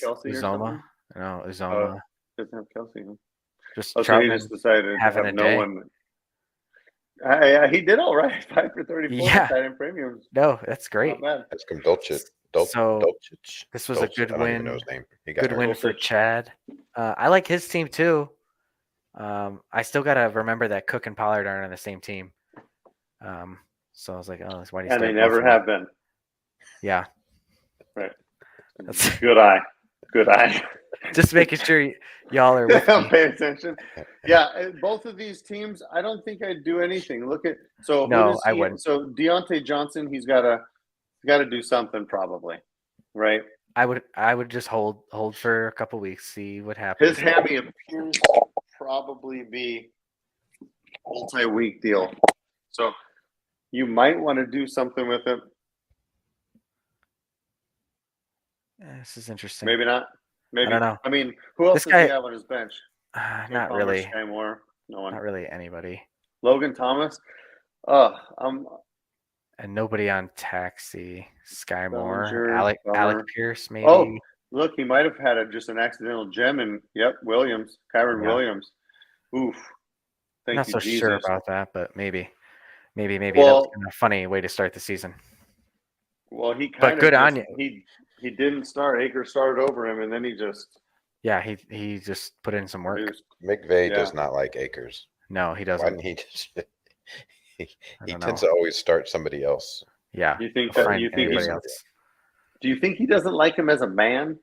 Kelsey Uzoma? No, Uzoma. Doesn't have Kelsey. Just so he just decided to have no one. He did all right. 5 for 34. Tight end premiums. No, that's great. That's from Dulcich. This was a good win. I don't even know his name. Good win for Chad. I like his team too. I still gotta remember that Cook and Pollard aren't on the same team. So I was like, oh, that's why. And they never have been. Yeah. Right. That's good eye. Good eye. Just making sure y'all are with me. Pay attention. Yeah, both of these teams, I don't think I'd do anything. Look at I wouldn't. So Deontay Johnson, he's got to do something probably, right? I would just hold for a couple weeks, see what happens. His hammy appears to probably be multi-week deal, so you might want to do something with it. This is interesting. Maybe not. Maybe. I don't know. I mean, who else does he have on his bench? Not really. Sky Moore. No one. Not really anybody. Logan Thomas. And nobody on taxi. Sky Moore. Alec Pierce, maybe. Oh, look, he might have had just an accidental gem in. Williams. Kyron Williams. Oof. I'm not so sure about that, but maybe. Well, that was kind of a funny way to start the season. Well, but good on you. He didn't start. Akers started over him, and then he just Yeah, he just put in some work. McVay does not like Akers. No, he Why doesn't. didn't he just? he don't tends know. to always start somebody else. Yeah. You think he'll that? find You think anybody he's? else. Do you think he doesn't like him as a man,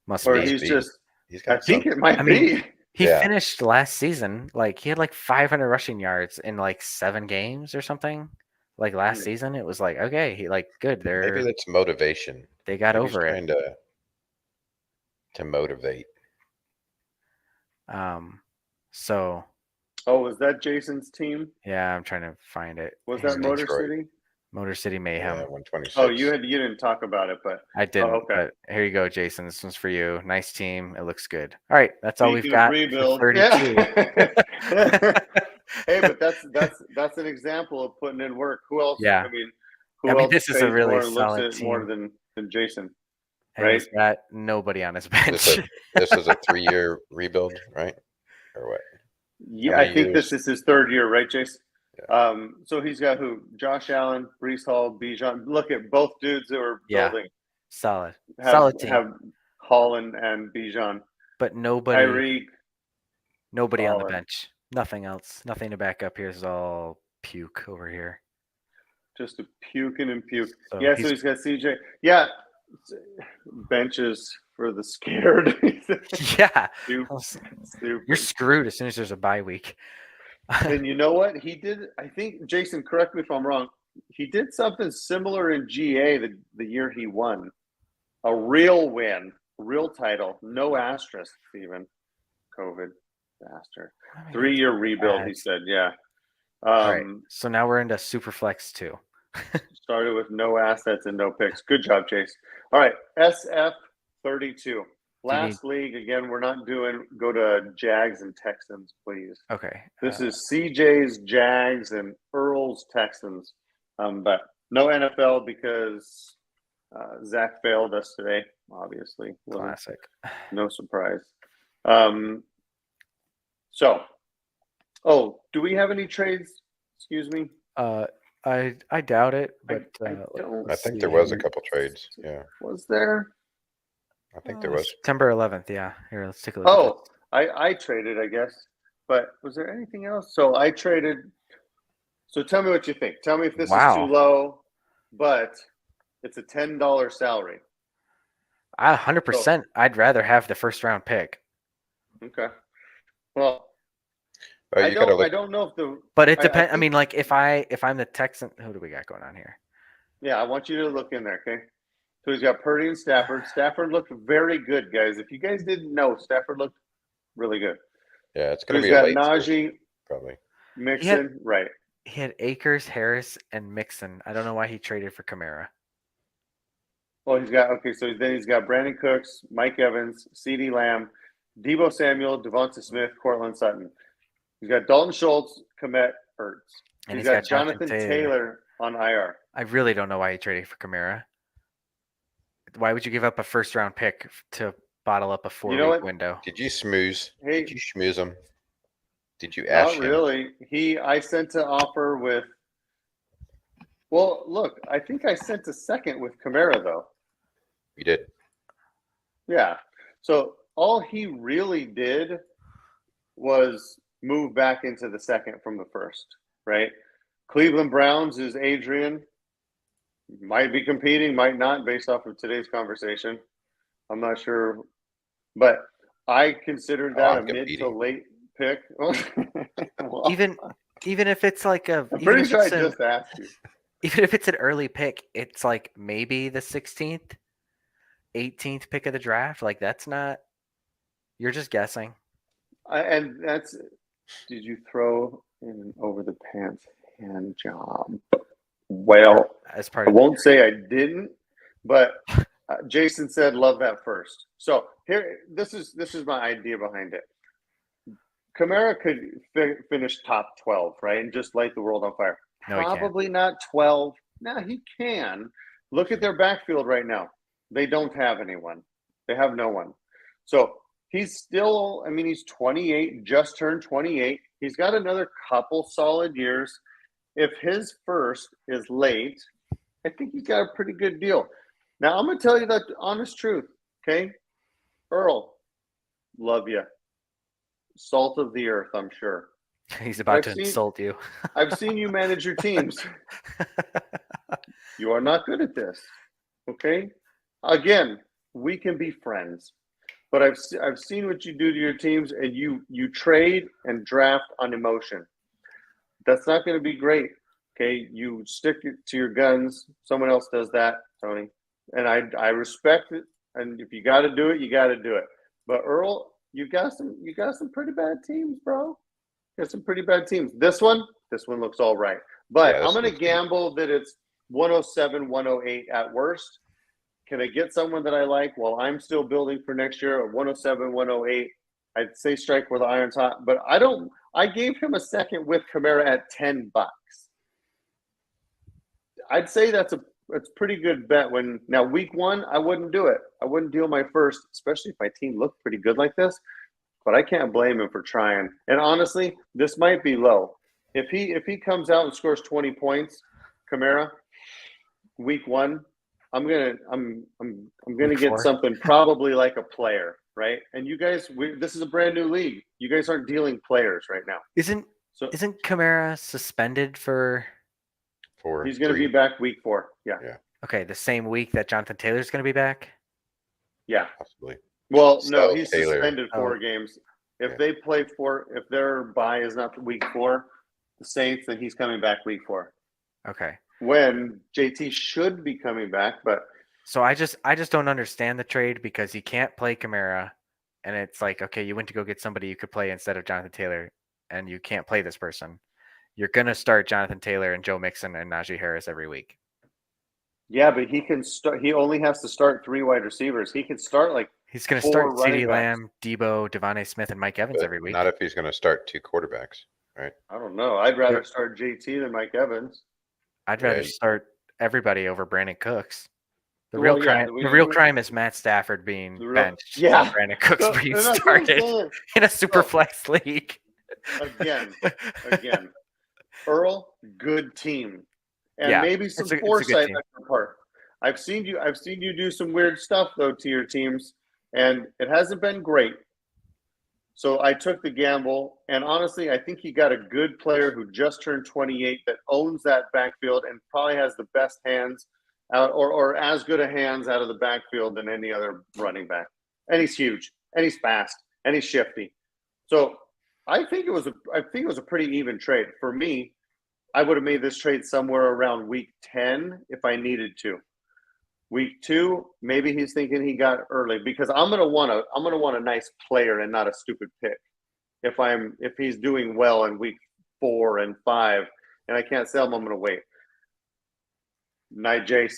Must or be. he's just? He's I got think something. it might I mean, be. he Yeah. finished last season, like he had like 500 rushing yards in like 7 games or something. Like last season, it was like, okay, he like good. Maybe that's motivation. They got Maybe over he's it. trying to motivate. So Oh, was that Jason's team? yeah, I'm trying to find it. Was here. that Motor Detroit. City? Motor City Mayhem. Yeah, 126. Oh, you didn't talk about it, but I didn't. okay. But here you go, Jason. This one's for you. Nice team. It looks good. All right, that's all we've Speaking of got. rebuild, For 32. yeah. Hey, but that's an example of putting in work. Who else? Yeah. Who else this is a pays really more and looks solid at more team. than Jason? And Right? he's got nobody on his bench. This is a 3-year rebuild, right? Or what? Yeah, I think this is his 3rd year, right, Jason? Yeah. So he's got who? Josh Allen, Brees Hall, Bijan. Look at both dudes that were building. Solid. Solid team. Have Holland and Bijan. But nobody Tyreek. Nobody on the bench. Nothing else. Nothing to back up. Here's all puke over here. Just a puking and puke. So so he's got CJ. Yeah. Benches for the scared. Yeah. Stupid. You're screwed as soon as there's a bye week. And you know what? He did, I think, Jason, correct me if I'm wrong. He did something similar in GA the year he won. A real win, real title, no asterisks even. COVID bastard. 3-year rebuild, he said. Yeah. All right. So now we're into Superflex 2. Started with no assets and no picks. Good job, Chase. All right. SF32. Last league, again, we're not doing, go to Jags and Texans, please. Okay. This is CJ's Jags and Earl's Texans. But no NFL because Zach failed us today, obviously. Classic. No surprise. Do we have any trades? Excuse me. I doubt it, but I think there was a couple trades. Yeah. Was there? I think there was. September 11th. Yeah. Here, let's take a look. Oh, I traded, I guess. But was there anything else? So I traded. So tell me what you think. Tell me if this is too low, but it's a $10 salary. 100%. I'd rather have the first round pick. Okay. Well, I don't know if the. But it depends. I mean, like if I'm the Texan, who do we got going on here? Yeah, I want you to look in there, okay? So he's got Purdy and Stafford. Stafford looked very good, guys. If you guys didn't know, Stafford looked really good. Yeah, it's going to be a late Najee, probably. Mixon, right? He had Akers, Harris, and Mixon. I don't know why he traded for Kamara. Well, he's got Brandon Cooks, Mike Evans, CeeDee Lamb, Deebo Samuel, Devonta Smith, Cortland Sutton. He's got Dalton Schultz, Kmet, Ertz. And he's got Jonathan Taylor on IR. I really don't know why he traded for Kamara. Why would you give up a first round pick to bottle up a 4-week window? Did you schmooze? Hey, did you schmooze him? Did you ask him? Not really. I sent an offer with. Well, look, I think I sent a second with Kamara though. You did. Yeah. So all he really did was move back into the second from the first, right? Cleveland Browns is Adrian. Might be competing, might not, based off of today's conversation. I'm not sure. But I considered that a mid to late pick. Well, even if it's like a. I'm pretty sure I just asked you. Even if it's an early pick, it's like maybe the 16th, 18th pick of the draft. Like that's not. You're just guessing. And that's. Did you throw in over the pants hand job? Well, as part I won't say I didn't, but Jason said love that first. So here, this is my idea behind it. Kamara could finish top 12, right, and just light the world on fire. No, probably not 12. No, he can. Look at their backfield right now. They don't have anyone. They have no one. So he's still. I mean, he's 28, just turned 28. He's got another couple solid years. If his first is late, I think he's got a pretty good deal. Now, I'm going to tell you the honest truth, okay? Earl, love you. Salt of the earth, I'm sure. He's about to insult you. I've seen you manage your teams. You are not good at this. Okay? Again, we can be friends. But I've seen what you do to your teams, and you trade and draft on emotion. That's not going to be great. Okay? You stick to your guns. Someone else does that, Tony. And I respect it. And if you got to do it, you got to do it. But Earl, you got some pretty bad teams, bro. You got some pretty bad teams. This one looks all right. But I'm going to gamble that it's 107, 108 at worst. Can I get someone that I like while I'm still building for next year at 107, 108? I'd say strike where the iron's hot, but I gave him a second with Kamara at $10. I'd say that's a pretty good bet. Now week 1, I wouldn't do it. I wouldn't deal my first, especially if my team looked pretty good like this. But I can't blame him for trying. And honestly, this might be low. If he comes out and scores 20 points, Kamara, week 1, I'm gonna get something probably like a player, right? And you guys, this is a brand new league. You guys aren't dealing players right now. Isn't Kamara suspended for? He's going to be back week 4. Yeah. Okay, the same week that Jonathan Taylor's going to be back. Yeah, possibly. Well, no, he's suspended 4 games. If they play if their bye is not week 4, the Saints, then he's coming back week 4. Okay. When JT should be coming back, but so I just don't understand the trade because you can't play Kamara, and it's like, okay, you went to go get somebody you could play instead of Jonathan Taylor, and you can't play this person. You're gonna start Jonathan Taylor and Joe Mixon and Najee Harris every week. Yeah, but he can start. He only has to start 3 wide receivers. He can start he's going to start CeeDee Lamb, Debo, Devontae Smith, and Mike Evans every week. Not if he's going to start 2 quarterbacks, right? I don't know. I'd rather start JT than Mike Evans. I'd rather start everybody over Brandon Cooks. The real crime is Matt Stafford being benched. Yeah, and Brandon Cooks being started in a super flex league. Again, Earl, good team, and maybe some foresight on your part. I've seen you do some weird stuff though to your teams, and it hasn't been great. So I took the gamble, and honestly, I think you got a good player who just turned 28 that owns that backfield and probably has the best hands out, or as good a hands out of the backfield than any other running back. And he's huge, and he's fast, and he's shifty. So I think it was a pretty even trade for me. I would have made this trade somewhere around week 10 if I needed to. Week 2, maybe he's thinking he got early because I'm gonna want a nice player and not a stupid pick. If he's doing well in week 4 and 5 and I can't sell him, I'm gonna wait. Night, Jace.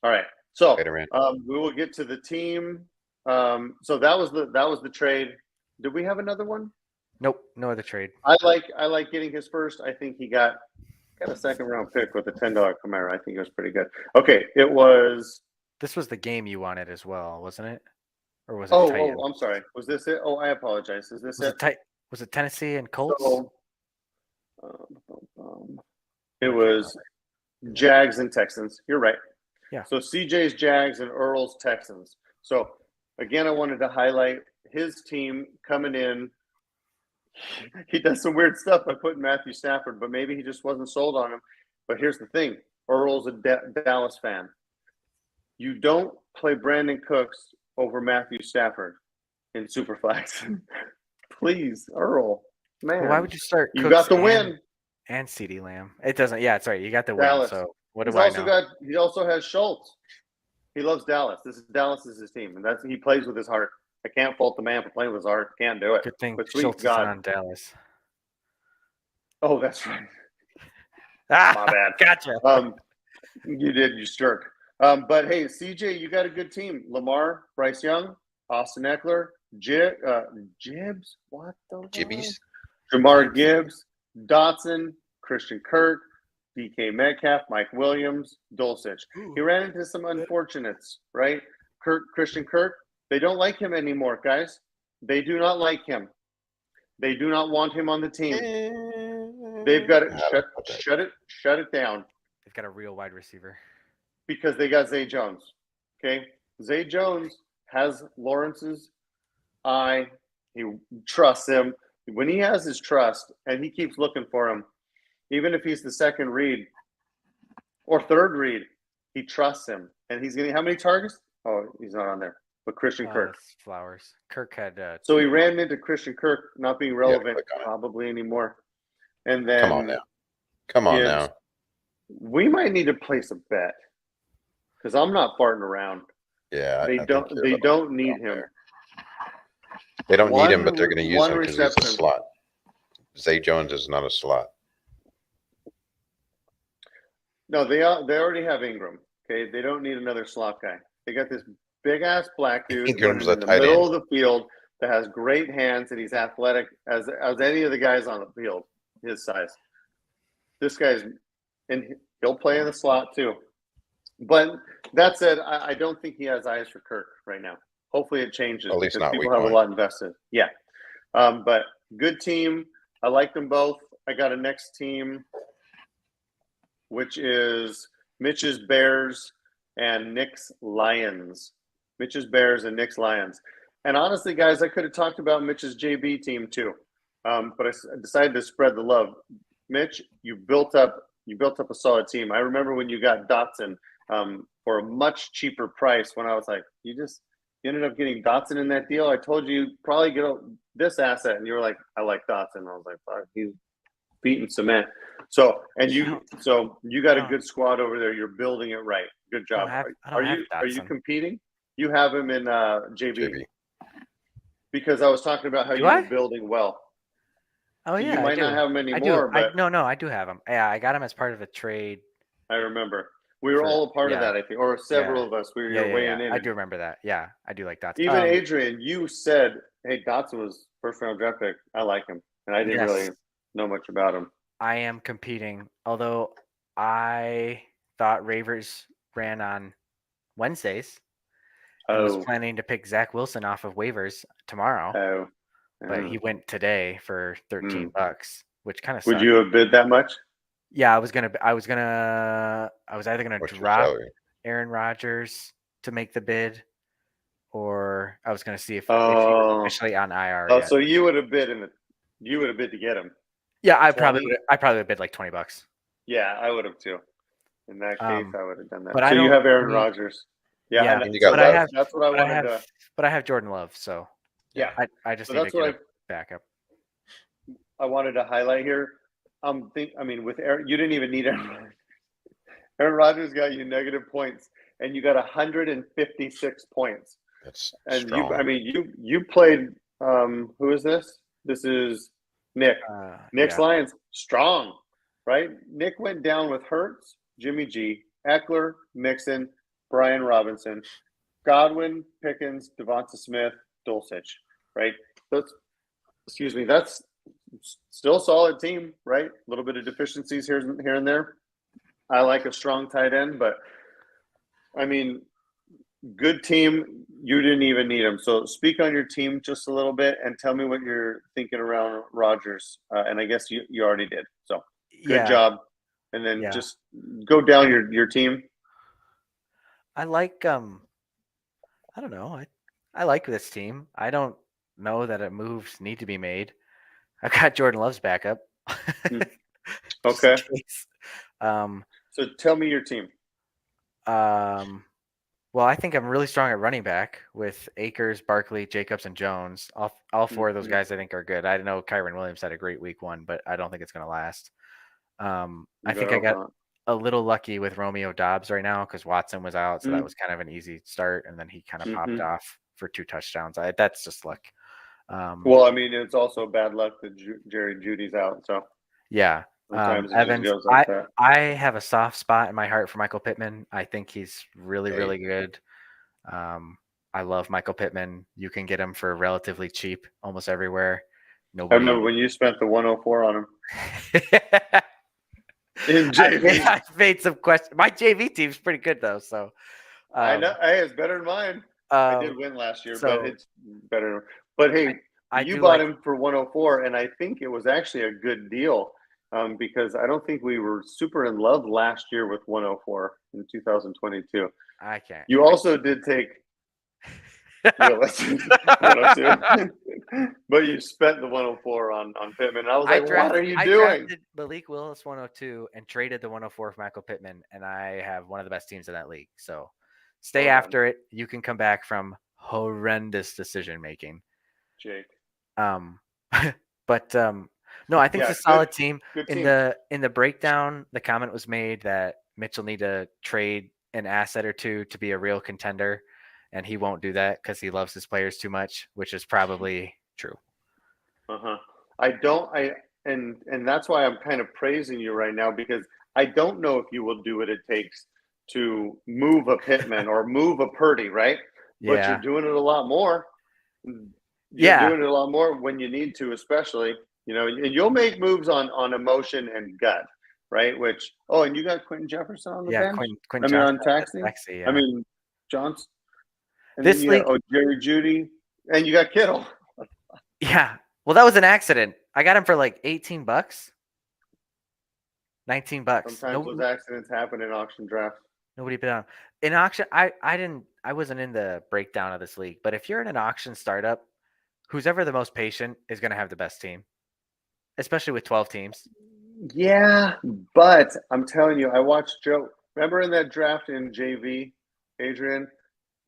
All right. So we will get to the team. So that was the trade. Did we have another one? Nope, no other trade. I like getting his first. I think he got a second round pick with a $10 Camaro. I think it was pretty good. Okay, this was the game you wanted as well, wasn't it? Or was it? Oh, I'm sorry. Was this it? Oh, I apologize. Is this it? Was it Tennessee and Colts? So, it was Jags and Texans. You're right. Yeah. So CJ's Jags and Earl's Texans. So again, I wanted to highlight his team coming in. He does some weird stuff by putting Matthew Stafford, but maybe he just wasn't sold on him. But here's the thing. Earl's a Dallas fan. You don't play Brandon Cooks over Matthew Stafford in Superflex. Please, Earl. Man. Well, why would you start Cooks? You got the win. And CeeDee Lamb. It doesn't. Yeah, it's right. You got the Dallas. win. So what do I know? He also has Schultz. He loves Dallas. Dallas is his team, and he plays with his heart. I can't fault the man for playing with his heart. Can't do it. Good thing but Schultz is on Dallas. Oh, that's right. My bad. Gotcha. You did. You jerk. But hey, CJ, you got a good team. Lamar, Bryce Young, Austin Eckler, Gibbs. What the Gibbies? Jamar Gibbs, Dotson, Christian Kirk, DK Metcalf, Mike Williams, Dulcich. He ran into some unfortunates, right? Christian Kirk, they don't like him anymore, guys. They do not like him. They do not want him on the team. They've got to shut it down. They've got a real wide receiver. Because they got Zay Jones. Okay? Zay Jones has Lawrence's eye He trusts him. When he has his trust and he keeps looking for him, even if he's the second read or third read, he trusts him. And he's getting how many targets? Oh, he's not on there. But Christian Kirk. Flowers. Kirk had. So he ran into Christian Kirk not being relevant probably anymore. And then Come on now. We might need to place a bet because I'm not farting around. Yeah, they don't need him. They don't need him, but they're going to use him because he's a slot. Zay Jones is not a slot. No, they already have Ingram. Okay, they don't need another slot guy. They got this big ass black dude in the middle of the field that has great hands and he's athletic as any of the guys on the field, his size. This guy's and he'll play in the slot too. But that said, I don't think he has eyes for Kirk right now. Hopefully it changes because people have a lot invested. Yeah. But good team. I like them both. I got a next team, which is Mitch's Bears and Nick's Lions. Mitch's Bears and Nick's Lions. And honestly, guys, I could have talked about Mitch's JV team too. But I decided to spread the love. Mitch, you built up a solid team. I remember when you got Dotson for a much cheaper price when I was like, you ended up getting Dotson in that deal. I told you probably get this asset. And you were like, I like Dotson. I was like, fuck, he's beating cement. So you got a good squad over there. You're building it right. Good job. Are you competing? You have him in JV. Because I was talking about how you were building well. Oh yeah, you might not have him anymore. But no, I do have him. Yeah, I got him as part of a trade. I remember we were all a part of that. I think, or several of us. We were weighing in. I do remember that. Yeah, I do like Dotson. Even Adrian, you said, "Hey, Dotson was first round draft pick. I like him," and I didn't really know much about him. I am competing, although I thought Ravers ran on Wednesdays. I was planning to pick Zach Wilson off of waivers tomorrow. But he went today for $13, which kind of sucked. Would you have bid that much? Yeah, I was either gonna drop Aaron Rodgers to make the bid, or I was gonna see if he was officially on IR. Oh, yet. So you would have bid to get him. Yeah, I probably would have bid like $20. Yeah, I would have too. In that case, I would have done that. But so you have Aaron Rodgers. Yeah, and you got Love. That's what I wanted to. But I have Jordan Love, so. Yeah, I just need to get a backup. I wanted to highlight here. With Aaron, you didn't even need Aaron. Aaron Rodgers got you negative points, and you got 156 points. That's strong. You played. Who is this? This is Nick. Nick's Lions strong, right? Nick went down with Hurts, Jimmy G, Eckler, Mixon, Brian Robinson, Godwin, Pickens, Devonta Smith, Dulcich, right? That's still a solid team, right? A little bit of deficiencies here and there. I like a strong tight end, but good team. You didn't even need him. So speak on your team just a little bit and tell me what you're thinking around Rodgers. And I guess you already did. So good job. And then just go down your team. I like I don't know. I like this team. I don't know that moves need to be made. I've got Jordan Love's backup. Okay. So tell me your team. Well, I think I'm really strong at running back with Akers, Barkley, Jacobs, and Jones. All four of those guys I think are good. I know Kyron Williams had a great week one, but I don't think it's going to last. I think I got a little lucky with Romeo Dobbs right now because Watson was out, so that was kind of an easy start, and then he kind of popped off for 2 touchdowns. That's just luck. It's also bad luck that Jerry Judy's out. So yeah, Evans. I have a soft spot in my heart for Michael Pittman. I think he's really, really good. I love Michael Pittman. You can get him for relatively cheap almost everywhere. I remember when you spent the 104 on him. In JV. I made some questions. My JV team's pretty good though, so I know. Hey, it's better than mine. I did win last year, but it's better. But hey, you bought him for 104, and I think it was actually a good deal because I don't think we were super in love last year with 104 in 2022. I can't. You also did take Realistic 102. But you spent the 104 on Pittman. And I was like, what are you doing? I drafted Malik Willis 102 and traded the 104 for Michael Pittman, and I have one of the best teams in that league. So stay after it. You can come back from horrendous decision making. Jake. But no, I think it's a solid team. Good team. In the breakdown, the comment was made that Mitch will need to trade an asset or two to be a real contender, and he won't do that because he loves his players too much, which is probably true. And that's why I'm kind of praising you right now, because I don't know if you will do what it takes to move a Pittman or move a Purdy, right? Yeah. But you're doing it a lot more. You're doing it a lot more when you need to, especially, and you'll make moves on emotion and gut, right? And you got Quentin Jefferson on the bench? Quentin Johnson on taxi? Yeah. Johnson. And this league, Jerry Jeudy, and you got Kittle. Yeah. Well, that was an accident. I got him for like $18. $19. Sometimes those accidents happen in auction drafts. Nobody bid on in auction. I wasn't in the breakdown of this league, but if you're in an auction startup, who's ever the most patient is going to have the best team, especially with 12 teams. Yeah, but I'm telling you, I watched Joe. Remember in that draft in JV, Adrian?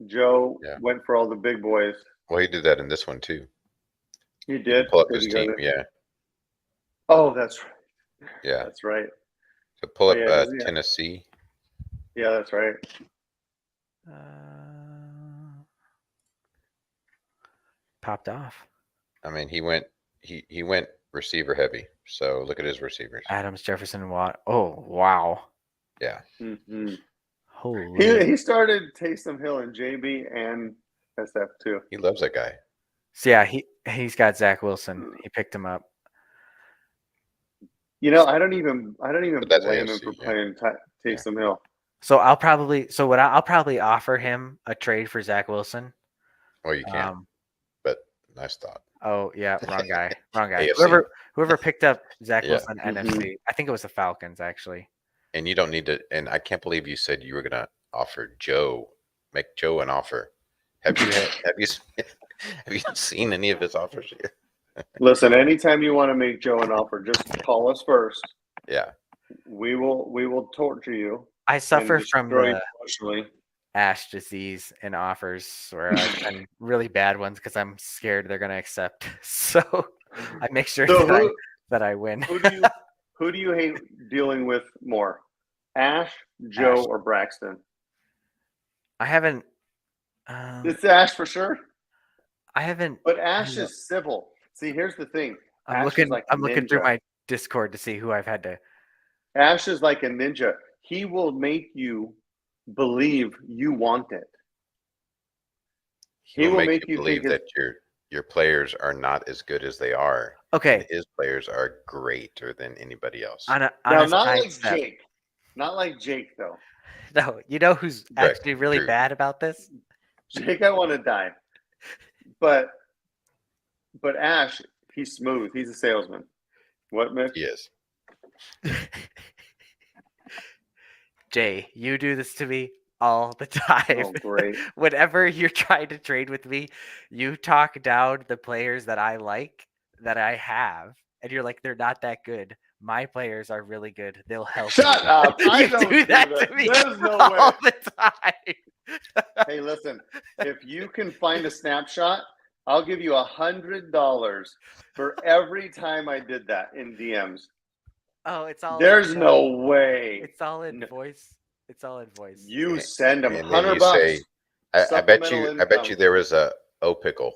Joe went for all the big boys. Well, he did that in this one too. He did. Pull up his team, yeah. Oh, that's right. Yeah, that's right. So pull up Tennessee. Yeah, that's right. Popped off. I mean, he went receiver heavy. So look at his receivers: Adams, Jefferson, and Watt. Oh, wow. Yeah. Mm-hmm. Holy. He started Taysom Hill and JB and SF too. He loves that guy. So yeah, he's got Zach Wilson. He picked him up. I don't even blame him for playing Taysom Hill. So I'll probably offer him a trade for Zach Wilson. Well, you can. But nice thought. Oh yeah, wrong guy. Wrong guy. Whoever picked up Zach Wilson NFC. I think it was the Falcons actually. And you don't need to. And I can't believe you said you were gonna make Joe an offer. Have you seen any of his offers here? Listen, anytime you want to make Joe an offer, just call us first. Yeah. We will torture you. I suffer from the Ash disease in offers where I've done really bad ones because I'm scared they're going to accept. So I make sure that I win. Who do you hate dealing with more? Ash, Joe, or Braxton? I haven't. It's Ash for sure. I haven't. But Ash is civil. See, here's the thing. I'm looking through my Discord to see who I've had to. Ash is like a ninja. He will make you believe you want it. He will make you believe that your players are not as good as they are. Okay. His players are greater than anybody else. Not like Jake. Not like Jake, though. No, you know who's actually really bad about this? Jake, I want to die. But Ash, he's smooth. He's a salesman. What, Mitch? He is. Jay, you do this to me all the time. Oh, great. Whenever you're trying to trade with me, you talk down the players that I like, that I have, and you're like, they're not that good. My players are really good. They'll help. Shut up. I don't do that to me. There's no all way. the time. Hey, listen, if you can find a snapshot, I'll give you $100 for every time I did that in DMs. Oh, it's all. There's no way. It's all in voice. It's all in voice. You send them $100. Say, I bet you there was a Pickle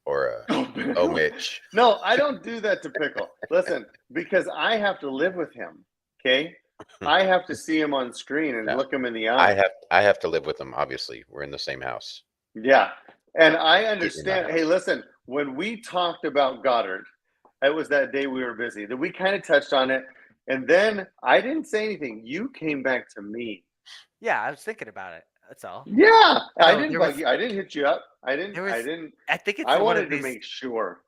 or a Mitch. No, I don't do that to Pickle. Listen, because I have to live with him. Okay, I have to see him on screen and look him in the eye. I have to live with him. Obviously, we're in the same house. Yeah, and I understand. Hey, listen, when we talked about Goddard, it was that day we were busy. That we kind of touched on it, and then I didn't say anything. You came back to me. Yeah, I was thinking about it. That's all. Yeah, I didn't bug you. I didn't hit you up. I didn't. I think it's. I wanted to make sure.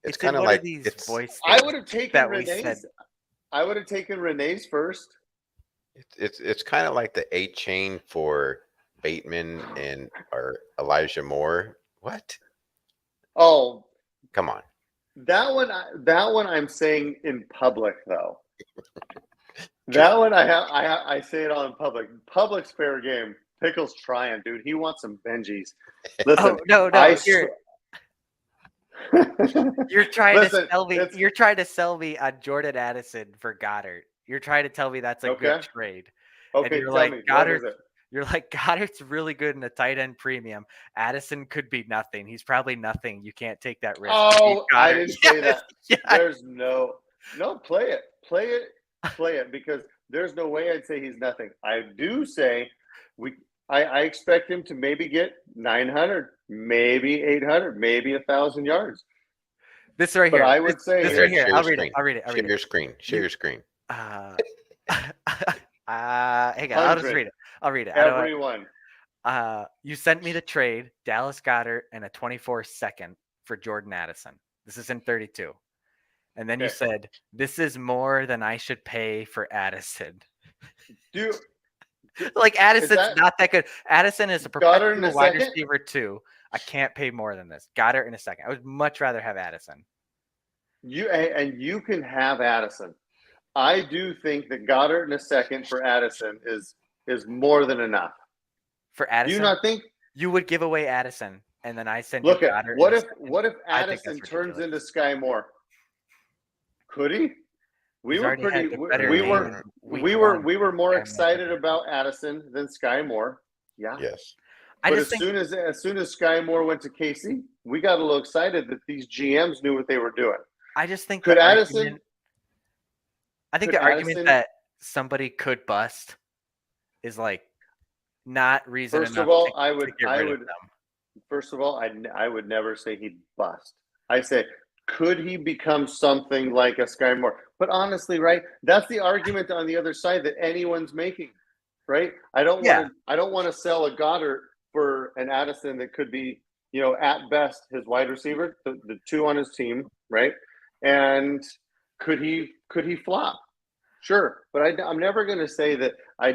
It's kind of like these voice. I would have taken Renee's. I would have taken Renee's first. It's kind of like the A chain for Bateman or Elijah Moore. What? Oh, come on. That one I'm saying in public though. That one I say it all in public. Public's fair game. Pickle's trying, dude. He wants some Benjis. Listen, no. You're trying to sell me. You're trying to sell me on Jordan Addison for Goddard. You're trying to tell me that's a good trade. Okay, and tell me. Goddard. You're like, Goddard's really good in a tight end premium. Addison could be nothing. He's probably nothing. You can't take that risk. Oh, I didn't say that. Yeah. There's no, play it because there's no way I'd say he's nothing. I do say I expect him to maybe get 900, maybe 800, maybe 1,000 yards. This right here. But I would say this right here. I'll read it. Share your screen. Share your screen. Hang on. I'll just read it. I'll read it. Everyone. You sent me the trade, Dallas Goedert and a 24 second for Jordan Addison. This is in 32. And then you said, this is more than I should pay for Addison. Dude. Like Addison's not that good. Addison is a professional wide receiver too. I can't pay more than this. Goddard in a second. I would much rather have Addison. You can have Addison. I do think that Goddard in a second for Addison is more than enough. For Addison, do you not think you would give away Addison and then I send you Goddard? What if Addison turns into Sky Moore? Could he? We were more excited about Addison than Sky Moore. Yeah. Yes. But as soon as Sky Moore went to KC, we got a little excited that these GMs knew what they were doing. I just think could Addison. I think the argument that somebody could bust is like not reason enough. First of all, I would never say he'd bust. I say, could he become something like a Sky Moore? But honestly, right, that's the argument on the other side that anyone's making, right? I don't want to sell a Goddard for an Addison that could be, at best his wide receiver, the two on his team, right? And could he flop? Sure, but I'm never going to say that I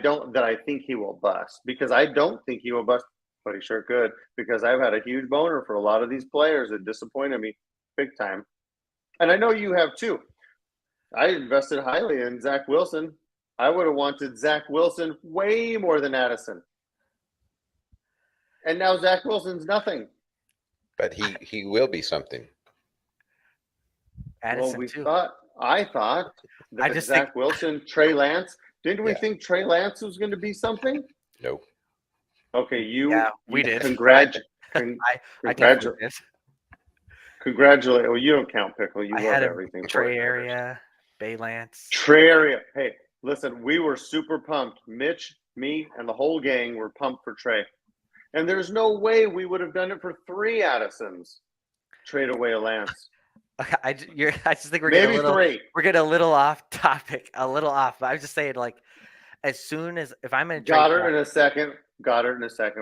think he will bust, because I don't think he will bust, but he sure could, because I've had a huge boner for a lot of these players that disappointed me big time. And I know you have too. I invested highly in Zach Wilson. I would have wanted Zach Wilson way more than Addison. And now Zach Wilson's nothing. But he will be something. Addison I thought that Zach Wilson, Trey Lance. Didn't we think Trey Lance was going to be something? Nope. Okay, we did. Congratulate. Congratulate. Well, you don't count Pickle. You love everything. Trey area, Bay Lance. Trey area. Hey, listen, we were super pumped. Mitch, me, and the whole gang were pumped for Trey. And there's no way we would have done it for 3 Addisons. Trade away a Lance. I just think we're maybe getting 3. We're getting a little off topic, a little off. But I was just saying, like, as soon as if I'm in Goddard in a second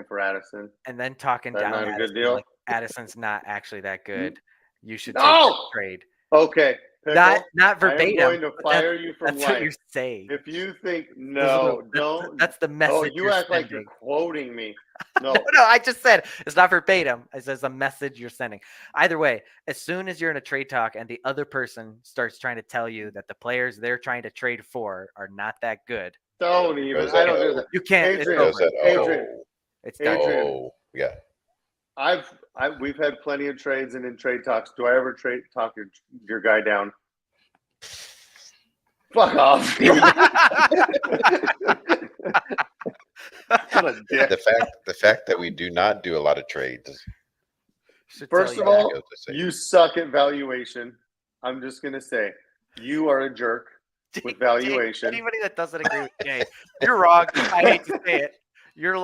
for Addison, and then talking down not a good deal. Like, Addison's not actually that good. You should trade. Okay. Pickle, not verbatim. I'm going to fire you from That's life. What you're saying. If you think don't. That's the message. Oh, you act like you're quoting me. No. No, I just said it's not verbatim. It says a message you're sending. Either way, as soon as you're in a trade talk and the other person starts trying to tell you that the players they're trying to trade for are not that good. Don't even. I don't do that. You can't. Adrian. It's done. Oh, yeah. We've had plenty of trades and in trade talks. Do I ever talk your guy down? Fuck off. The fact that we do not do a lot of trades. First of all, you suck at valuation. I'm just gonna say you are a jerk with valuation. Anybody that doesn't agree with Jay, you're wrong. I hate to say it.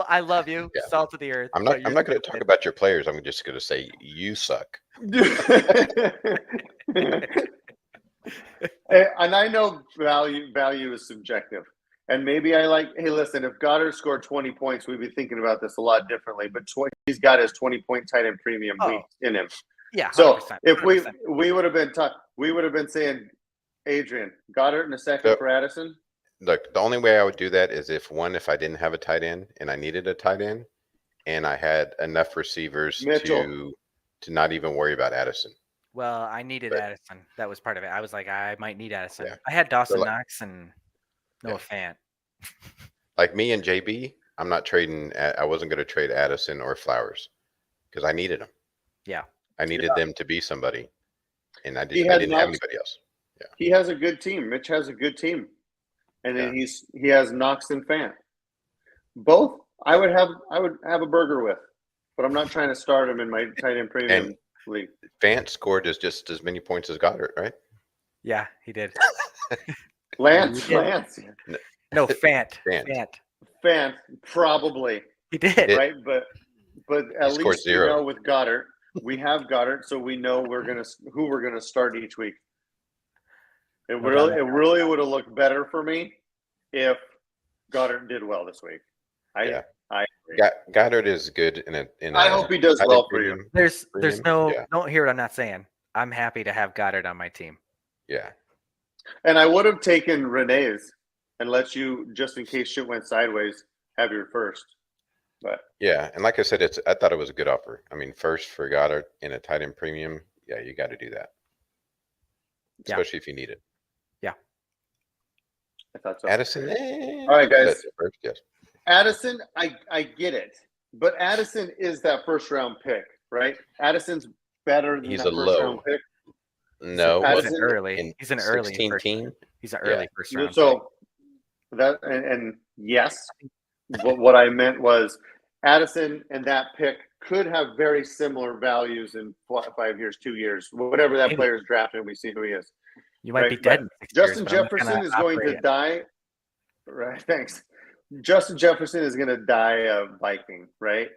I love you, salt of the earth. I'm not going to talk about your players. I'm just going to say you suck. And I know value is subjective. And maybe hey, listen, if Goddard scored 20 points, we'd be thinking about this a lot differently. But he's got his 20-point tight end premium in him. Yeah. 100%, so if 100%. we would have been saying, Adrian, Goddard in a second for Addison. Look, the only way I would do that is if I didn't have a tight end and I needed a tight end, and I had enough receivers Mitchell. to not even worry about Addison. Well, I needed But- Addison. That was part of it. I was like, I might need Addison. Yeah. I had Dawson So, Knox and Noah Fant. Like me and JB, I'm not trading. I wasn't going to trade Addison or Flowers because I needed them. Yeah. I needed them to be somebody, and I He didn't had have Knox. anybody else. Yeah. He has a good team. Mitch has a good team, and then he has Knox and Fant. Both I would have a burger with, but I'm not trying to start him in my tight end premium league. Fant scored just as many points as Goddard, right? Yeah, he did. Lance. No, Fant. Fant, probably. He did. Right, but at least 0. with Goddard, we have Goddard, so we know who we're gonna start each week. It really would have looked better for me if Goddard did well this week. I agree. Goddard is good in I hope he does well for you. There's no don't hear what I'm not saying. I'm happy to have Goddard on my team. Yeah. And I would have taken Renee's and let you, just in case shit went sideways, have your first. But yeah, and like I said, I thought it was a good offer. I mean, first for Goddard in a tight end premium, yeah, you got to do that, especially if you need it. Yeah, I thought so. Addison, all right, guys. First, yes. Addison, I get it, but Addison is that first round pick, right? Addison's better than that first round pick. No, he's an early. He's an early 16 team. He's an early first round. So that and yes, what I meant was Addison and that pick could have very similar values in 5 years, 2 years, whatever that player is drafted, and we see who he is. You might be dead in 6 Justin years, Jefferson is going to die. Right. Thanks. Justin Jefferson is going to die a Viking, right?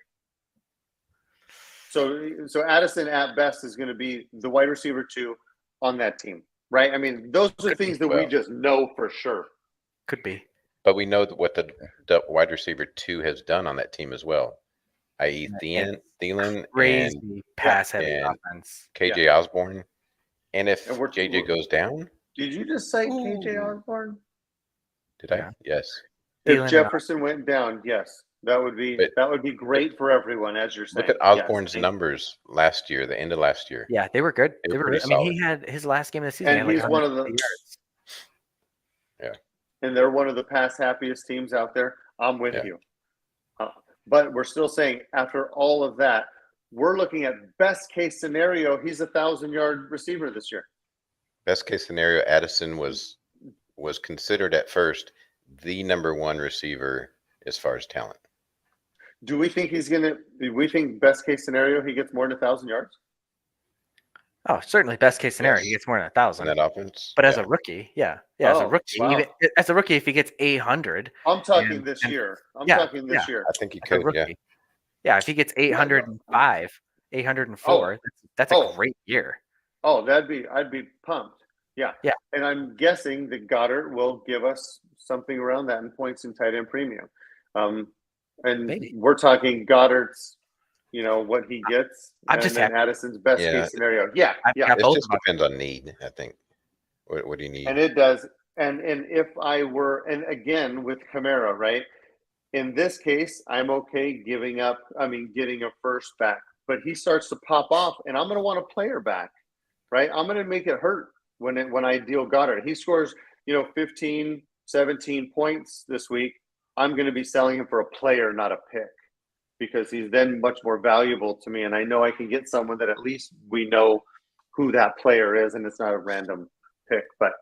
So Addison at best is going to be the wide receiver 2 on that team, right? I mean, those are things that we just know for sure. Could be. But we know what the wide receiver 2 has done on that team as well, i.e. Thielen crazy and pass-heavy offense. KJ Osborne. And if JJ goes down. Did you just say KJ Osborne? Did I? Yes. If Jefferson went down, yes. That would be great for everyone, as you're saying. Look at Osborne's numbers last year, the end of last year. Yeah, they were good. They were good. I mean, he had his last game of the season. And he's one of the yards. Yeah. And they're one of the pass happiest teams out there. I'm with you. But we're still saying after all of that, we're looking at best case scenario. He's 1,000-yard receiver this year. Best case scenario, Addison was considered at first the number 1 receiver as far as talent. Do we think do we think best case scenario he gets more than 1,000 yards? Oh, certainly best case scenario he gets more than 1,000. In that offense. But as a rookie, as a rookie, as a rookie, if he gets 800, I'm talking this year. Talking this year. I think he could. Yeah, if he gets 805, 804, that's a great year. Oh, I'd be pumped. Yeah. And I'm guessing that Goddard will give us something around that in points in tight end premium. And maybe. We're talking Goddard's, what he gets, and then Addison's best case scenario. Yeah. It just depends on need, I think. What do you need? And it does. And if I were, and again with Kamara, right? In this case, I'm okay getting a first back, but he starts to pop off, and I'm going to want a player back, right? I'm going to make it hurt when I deal Goddard. He scores, 15, 17 points this week. I'm going to be selling him for a player, not a pick, because he's then much more valuable to me. And I know I can get someone that at least we know who that player is, and it's not a random pick. But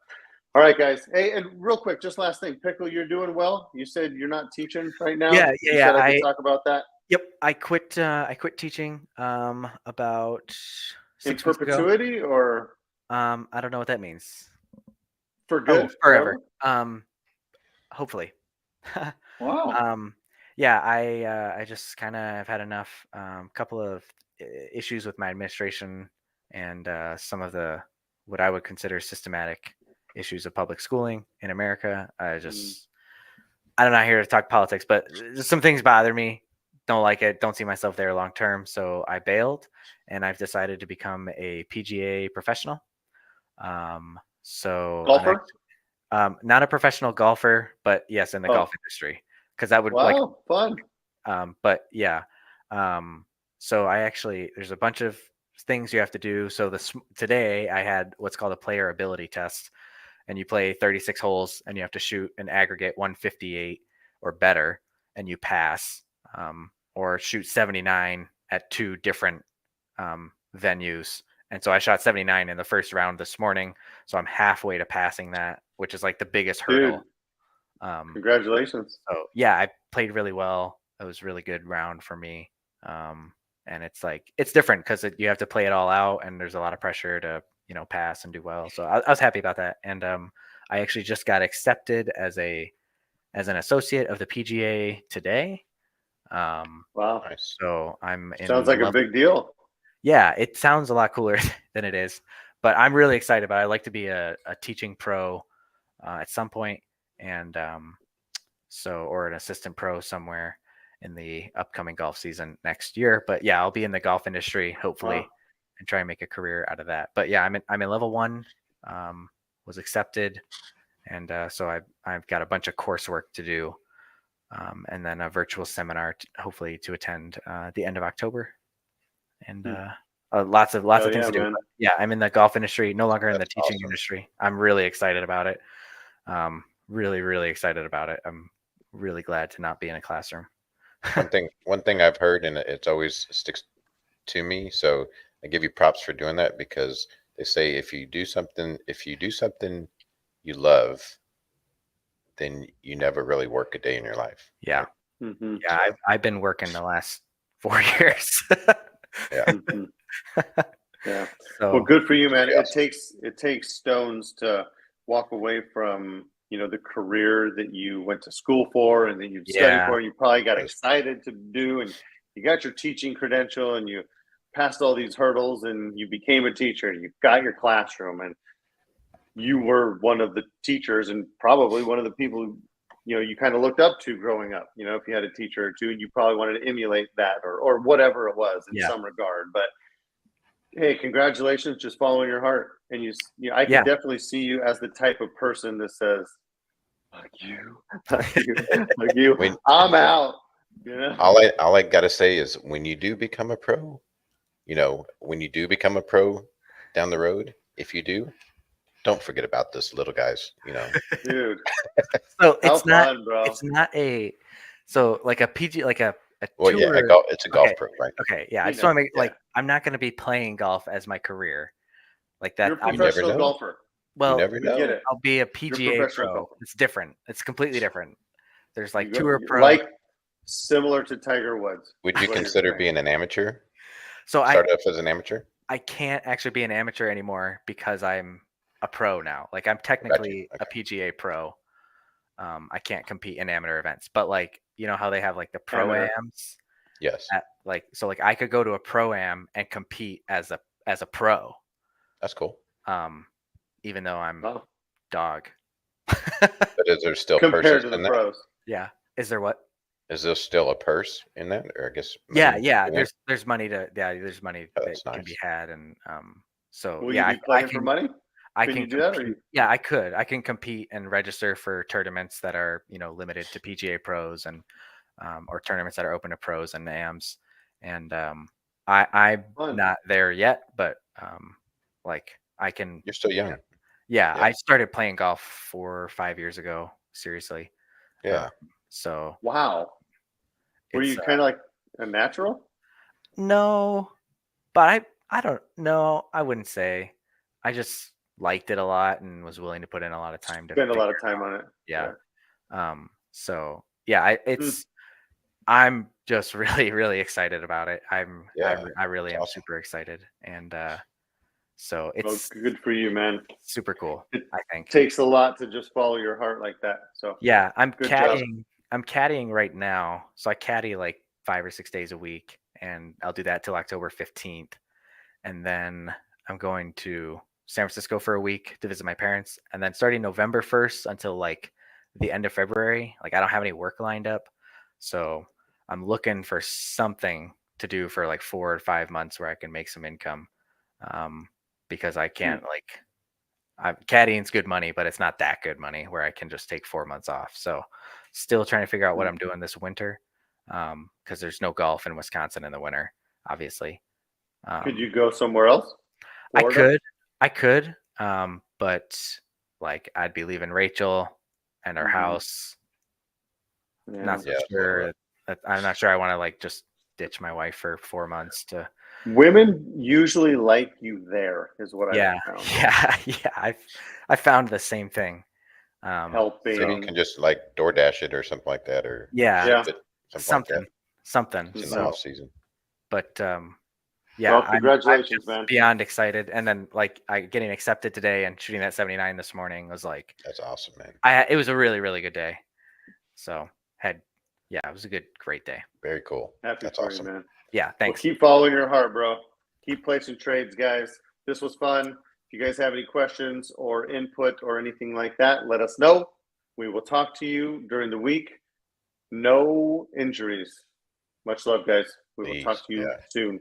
all right, guys. Hey, and real quick, just last thing, Pickle, you're doing well. You said you're not teaching right now. Yeah. Said I could talk about that. Yep, I quit teaching about 6 in perpetuity ago. Or I don't know what that means. For good, forever. Hopefully. Wow. Yeah, I just kind of have had enough. Couple of issues with my administration and some of the what I would consider systematic issues of public schooling in America. I'm not here to talk politics, but some things bother me. Don't like it. Don't see myself there long term. So I bailed, and I've decided to become a PGA professional. Golfer? Not a professional golfer, but yes, in the golf industry, because that would fun. But yeah, So there's a bunch of things you have to do. So today I had what's called a player ability test, and you play 36 holes and you have to shoot an aggregate 158 or better, and you pass, or shoot 79 at 2 different venues. And so I shot 79 in the first round this morning. So I'm halfway to passing that, which is like the biggest hurdle. Congratulations. So yeah, I played really well. It was a really good round for me. And it's different because you have to play it all out, and there's a lot of pressure to, pass and do well. So I was happy about that. And I actually just got accepted as an associate of the PGA today. Wow. Nice. So sounds like a big deal. Yeah, it sounds a lot cooler than it is, but I'm really excited about it. I'd like to be a teaching pro at some point, and or an assistant pro somewhere in the upcoming golf season next year. But yeah, I'll be in the golf industry hopefully and try and make a career out of that. But yeah, I'm in level 1, was accepted, and so I've got a bunch of coursework to do, and then a virtual seminar hopefully to attend the end of October. And lots of things to do. Yeah, I'm in the golf industry, no longer in the teaching industry. I'm really excited about it. Really, really excited about it. I'm really glad to not be in a classroom. one thing I've heard, and it's always sticks to me, so I give you props for doing that, because they say if you do something you love, then you never really work a day in your life. Yeah. Right? Mm-hmm. Yeah, I've been working the last 4 years. Yeah. Mm-hmm. Yeah. So, well, good for you, man. It takes stones to walk away from, the career that you went to school for and that you studied for, and you probably got excited to do, and you got your teaching credential, and you passed all these hurdles, and you became a teacher, and you got your classroom, and you were one of the teachers and probably one of the people you kind of looked up to growing up. If you had a teacher or two, you probably wanted to emulate that or whatever it was in some regard. But hey, congratulations, just following your heart. And I can definitely see you as the type of person that says, fuck you, I'm out. All I gotta say is, when you do become a pro, down the road, if you do, don't forget about this little guys, Dude. So it's not like a PG, like a well, tour. yeah, it's a golf pro, right? Okay, yeah. I just want to make I'm not going to be playing golf as my career, like that. You're a professional golfer. Well, you never know. Get it. I'll be a PGA pro. Golfer. It's different. It's completely different. There's like tour pro, like similar to Tiger Woods. Would you consider being an amateur? So start off as an amateur? I can't actually be an amateur anymore because I'm a pro now. Like, I'm technically a PGA pro. I can't compete in amateur events, but like, how they have like the pro-ams? Yes. So I could go to a pro-am and compete as a pro. That's cool. Even though I'm dog. But is there still compared to the in pros? Yeah. Is there what? Is there still a purse in that, or I guess? Yeah. There's money there's money that can be had, and so will you be playing for money? I can do that. Yeah, I could. I can compete and register for tournaments that are limited to PGA pros, and or tournaments that are open to pros and AMs. And I'm not there yet, but like I can. You're still young. Yeah, I started playing golf 4 or 5 years ago. Seriously. Yeah. So. Wow. Were you kind of like a natural? No, but I don't know. I wouldn't say. I just liked it a lot and was willing to put in a lot of time to spend a lot of time on it. Yeah. So yeah, I'm just really, really excited about it. I really am super excited. And so it's good for you, man. Super cool. I think it takes a lot to just follow your heart like that. So yeah, I'm caddying right now. So I caddy like 5 or 6 days a week, and I'll do that till October 15th. And then I'm going to San Francisco for a week to visit my parents. And then starting November 1st until like the end of February, like I don't have any work lined up. So I'm looking for something to do for like 4 or 5 months where I can make some income. Because I can't caddying's good money, but it's not that good money where I can just take 4 months off. So still trying to figure out what I'm doing this winter. because there's no golf in Wisconsin in the winter, obviously. Could you go somewhere else? Florida? I could, but like I'd be leaving Rachel and our house. Not so sure. I'm not sure I want to like just ditch my wife for 4 months to. Women usually like you there, is what I found. Yeah. I found the same thing. Helping. So you can just like DoorDash it or something like that, or something. It's in the off season. But well, congratulations, I'm man! Beyond excited, and then like getting accepted today and shooting that 79 this morning was like that's awesome, man. It was a really, really good day. So it was a great day. Very cool. That's awesome, man. Yeah, thanks. Well, keep following your heart, bro. Keep placing trades, guys. This was fun. If you guys have any questions or input or anything like that, let us know. We will talk to you during the week. No injuries. Much love, guys. We will talk to you soon.